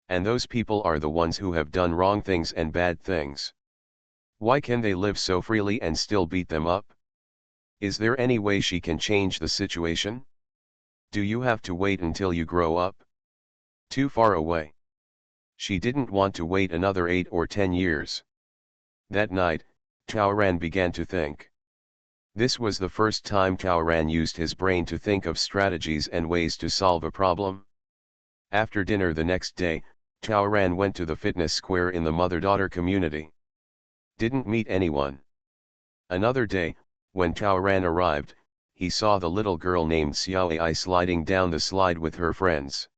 And those people are the ones who have done wrong things and bad things. Why can they live so freely and still beat them up? Is there any way she can change the situation? Do you have to wait until you grow up? Too far away. She didn't want to wait another 8 or 10 years. That night, Chaoran began to think. This was the first time Chaoran used his brain to think of strategies and ways to solve a problem. After dinner the next day, Chaoran went to the fitness square in the mother-daughter community. Didn't meet anyone. Another day, when Chaoran arrived, he saw the little girl named Xiaoai sliding down the slide with her friends.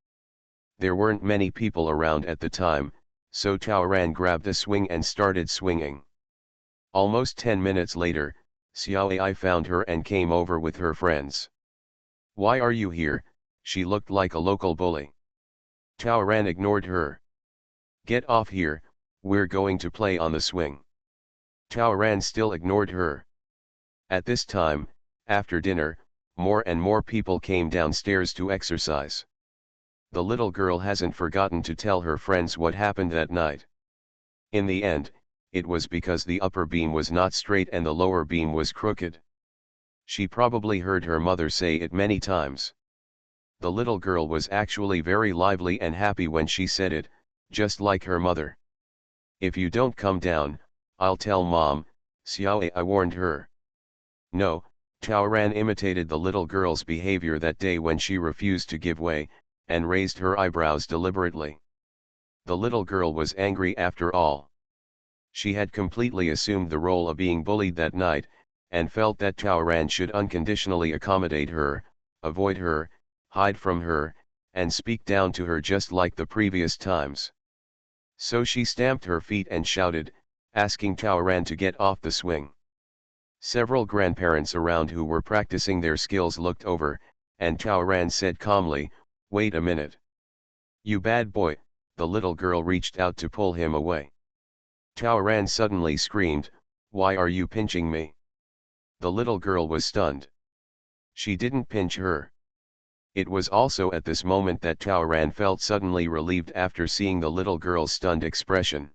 There weren't many people around at the time, so Chaoran grabbed a swing and started swinging. Almost 10 minutes later, Xiaoai found her and came over with her friends. Why are you here? She looked like a local bully. Chaoran ignored her. Get off here, we're going to play on the swing. Ran still ignored her. At this time, after dinner, more and more people came downstairs to exercise. The little girl hasn't forgotten to tell her friends what happened that night. In the end, it was because the upper beam was not straight and the lower beam was crooked. She probably heard her mother say it many times. The little girl was actually very lively and happy when she said it, just like her mother. "If you don't come down, I'll tell Mom," Xiaoai warned her. No, Ran imitated the little girl's behavior that day when she refused to give way, and raised her eyebrows deliberately. The little girl was angry after all. She had completely assumed the role of being bullied that night, and felt that Ran should unconditionally accommodate her, avoid her, hide from her, and speak down to her just like the previous times. So she stamped her feet and shouted, asking Ran to get off the swing. Several grandparents around who were practicing their skills looked over, and Ran said calmly, "Wait a minute. You bad boy." The little girl reached out to pull him away. Ran suddenly screamed, "Why are you pinching me?" The little girl was stunned. She didn't pinch her. It was also at this moment that Ran felt suddenly relieved after seeing the little girl's stunned expression.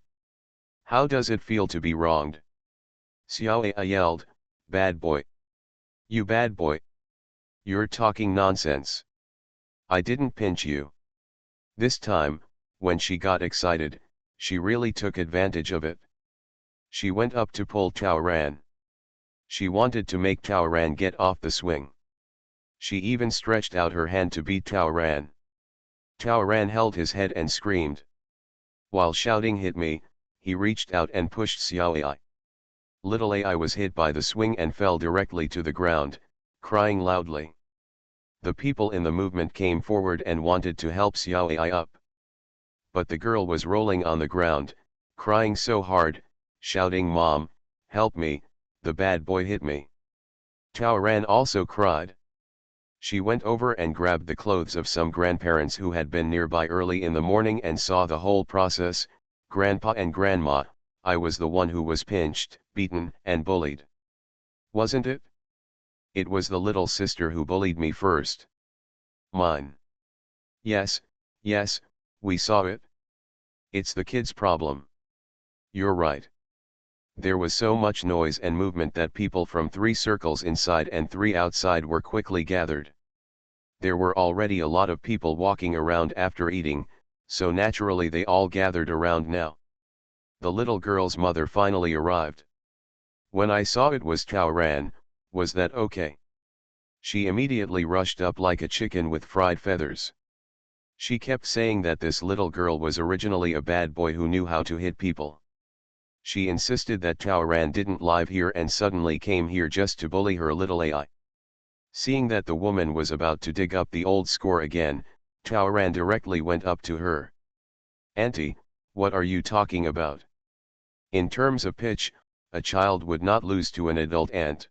"How does it feel to be wronged?" Xiaoai yelled, "Bad boy. You bad boy. You're talking nonsense. I didn't pinch you." This time, when she got excited, she really took advantage of it. She went up to pull Ran. She wanted to make Ran get off the swing. She even stretched out her hand to beat Ran. Ran held his head and screamed. While shouting "Hit me," he reached out and pushed Xiaoai. Little Ai was hit by the swing and fell directly to the ground, crying loudly. The people in the movement came forward and wanted to help Xiaoai up. But the girl was rolling on the ground, crying so hard, shouting, "Mom, help me, the bad boy hit me." Ran also cried. She went over and grabbed the clothes of some grandparents who had been nearby early in the morning and saw the whole process. "Grandpa and Grandma, I was the one who was pinched, beaten, and bullied. Wasn't it? It was the little sister who bullied me first. Mine. Yes, yes, we saw it. It's the kid's problem. You're right." There was so much noise and movement that people from 3 circles inside and 3 outside were quickly gathered. There were already a lot of people walking around after eating, so naturally they all gathered around now. The little girl's mother finally arrived. "When I saw it was Ran, was that okay?" She immediately rushed up like a chicken with fried feathers. She kept saying that this little girl was originally a bad boy who knew how to hit people. She insisted that Ran didn't live here and suddenly came here just to bully her little Ai. Seeing that the woman was about to dig up the old score again, Ran directly went up to her. "Auntie, what are you talking about? In terms of pitch, a child would not lose to an adult aunt.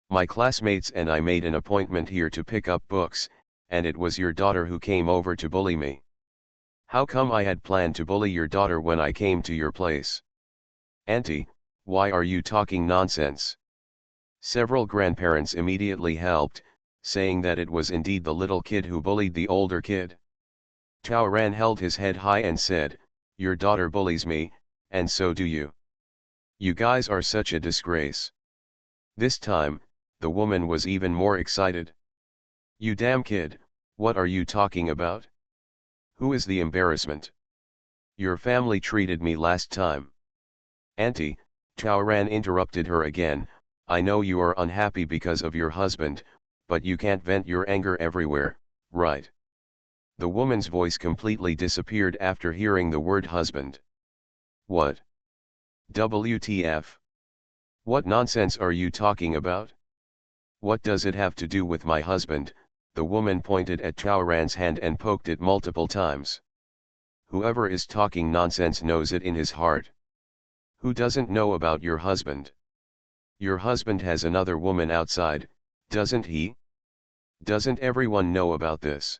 My classmates and I made an appointment here to pick up books, and it was your daughter who came over to bully me. How come I had planned to bully your daughter when I came to your place? Auntie, why are you talking nonsense?" Several grandparents immediately helped, saying that it was indeed the little kid who bullied the older kid. Ran held his head high and said, "Your daughter bullies me, and so do you. You guys are such a disgrace." This time, the woman was even more excited. "You damn kid, what are you talking about? Who is the embarrassment? Your family treated me last time." "Auntie," Ran interrupted her again, "I know you are unhappy because of your husband, but you can't vent your anger everywhere, right?" The woman's voice completely disappeared after hearing the word husband. "What? WTF? What nonsense are you talking about? What does it have to do with my husband?" The woman pointed at Ran's hand and poked it multiple times. "Whoever is talking nonsense knows it in his heart. Who doesn't know about your husband? Your husband has another woman outside, doesn't he? Doesn't everyone know about this?"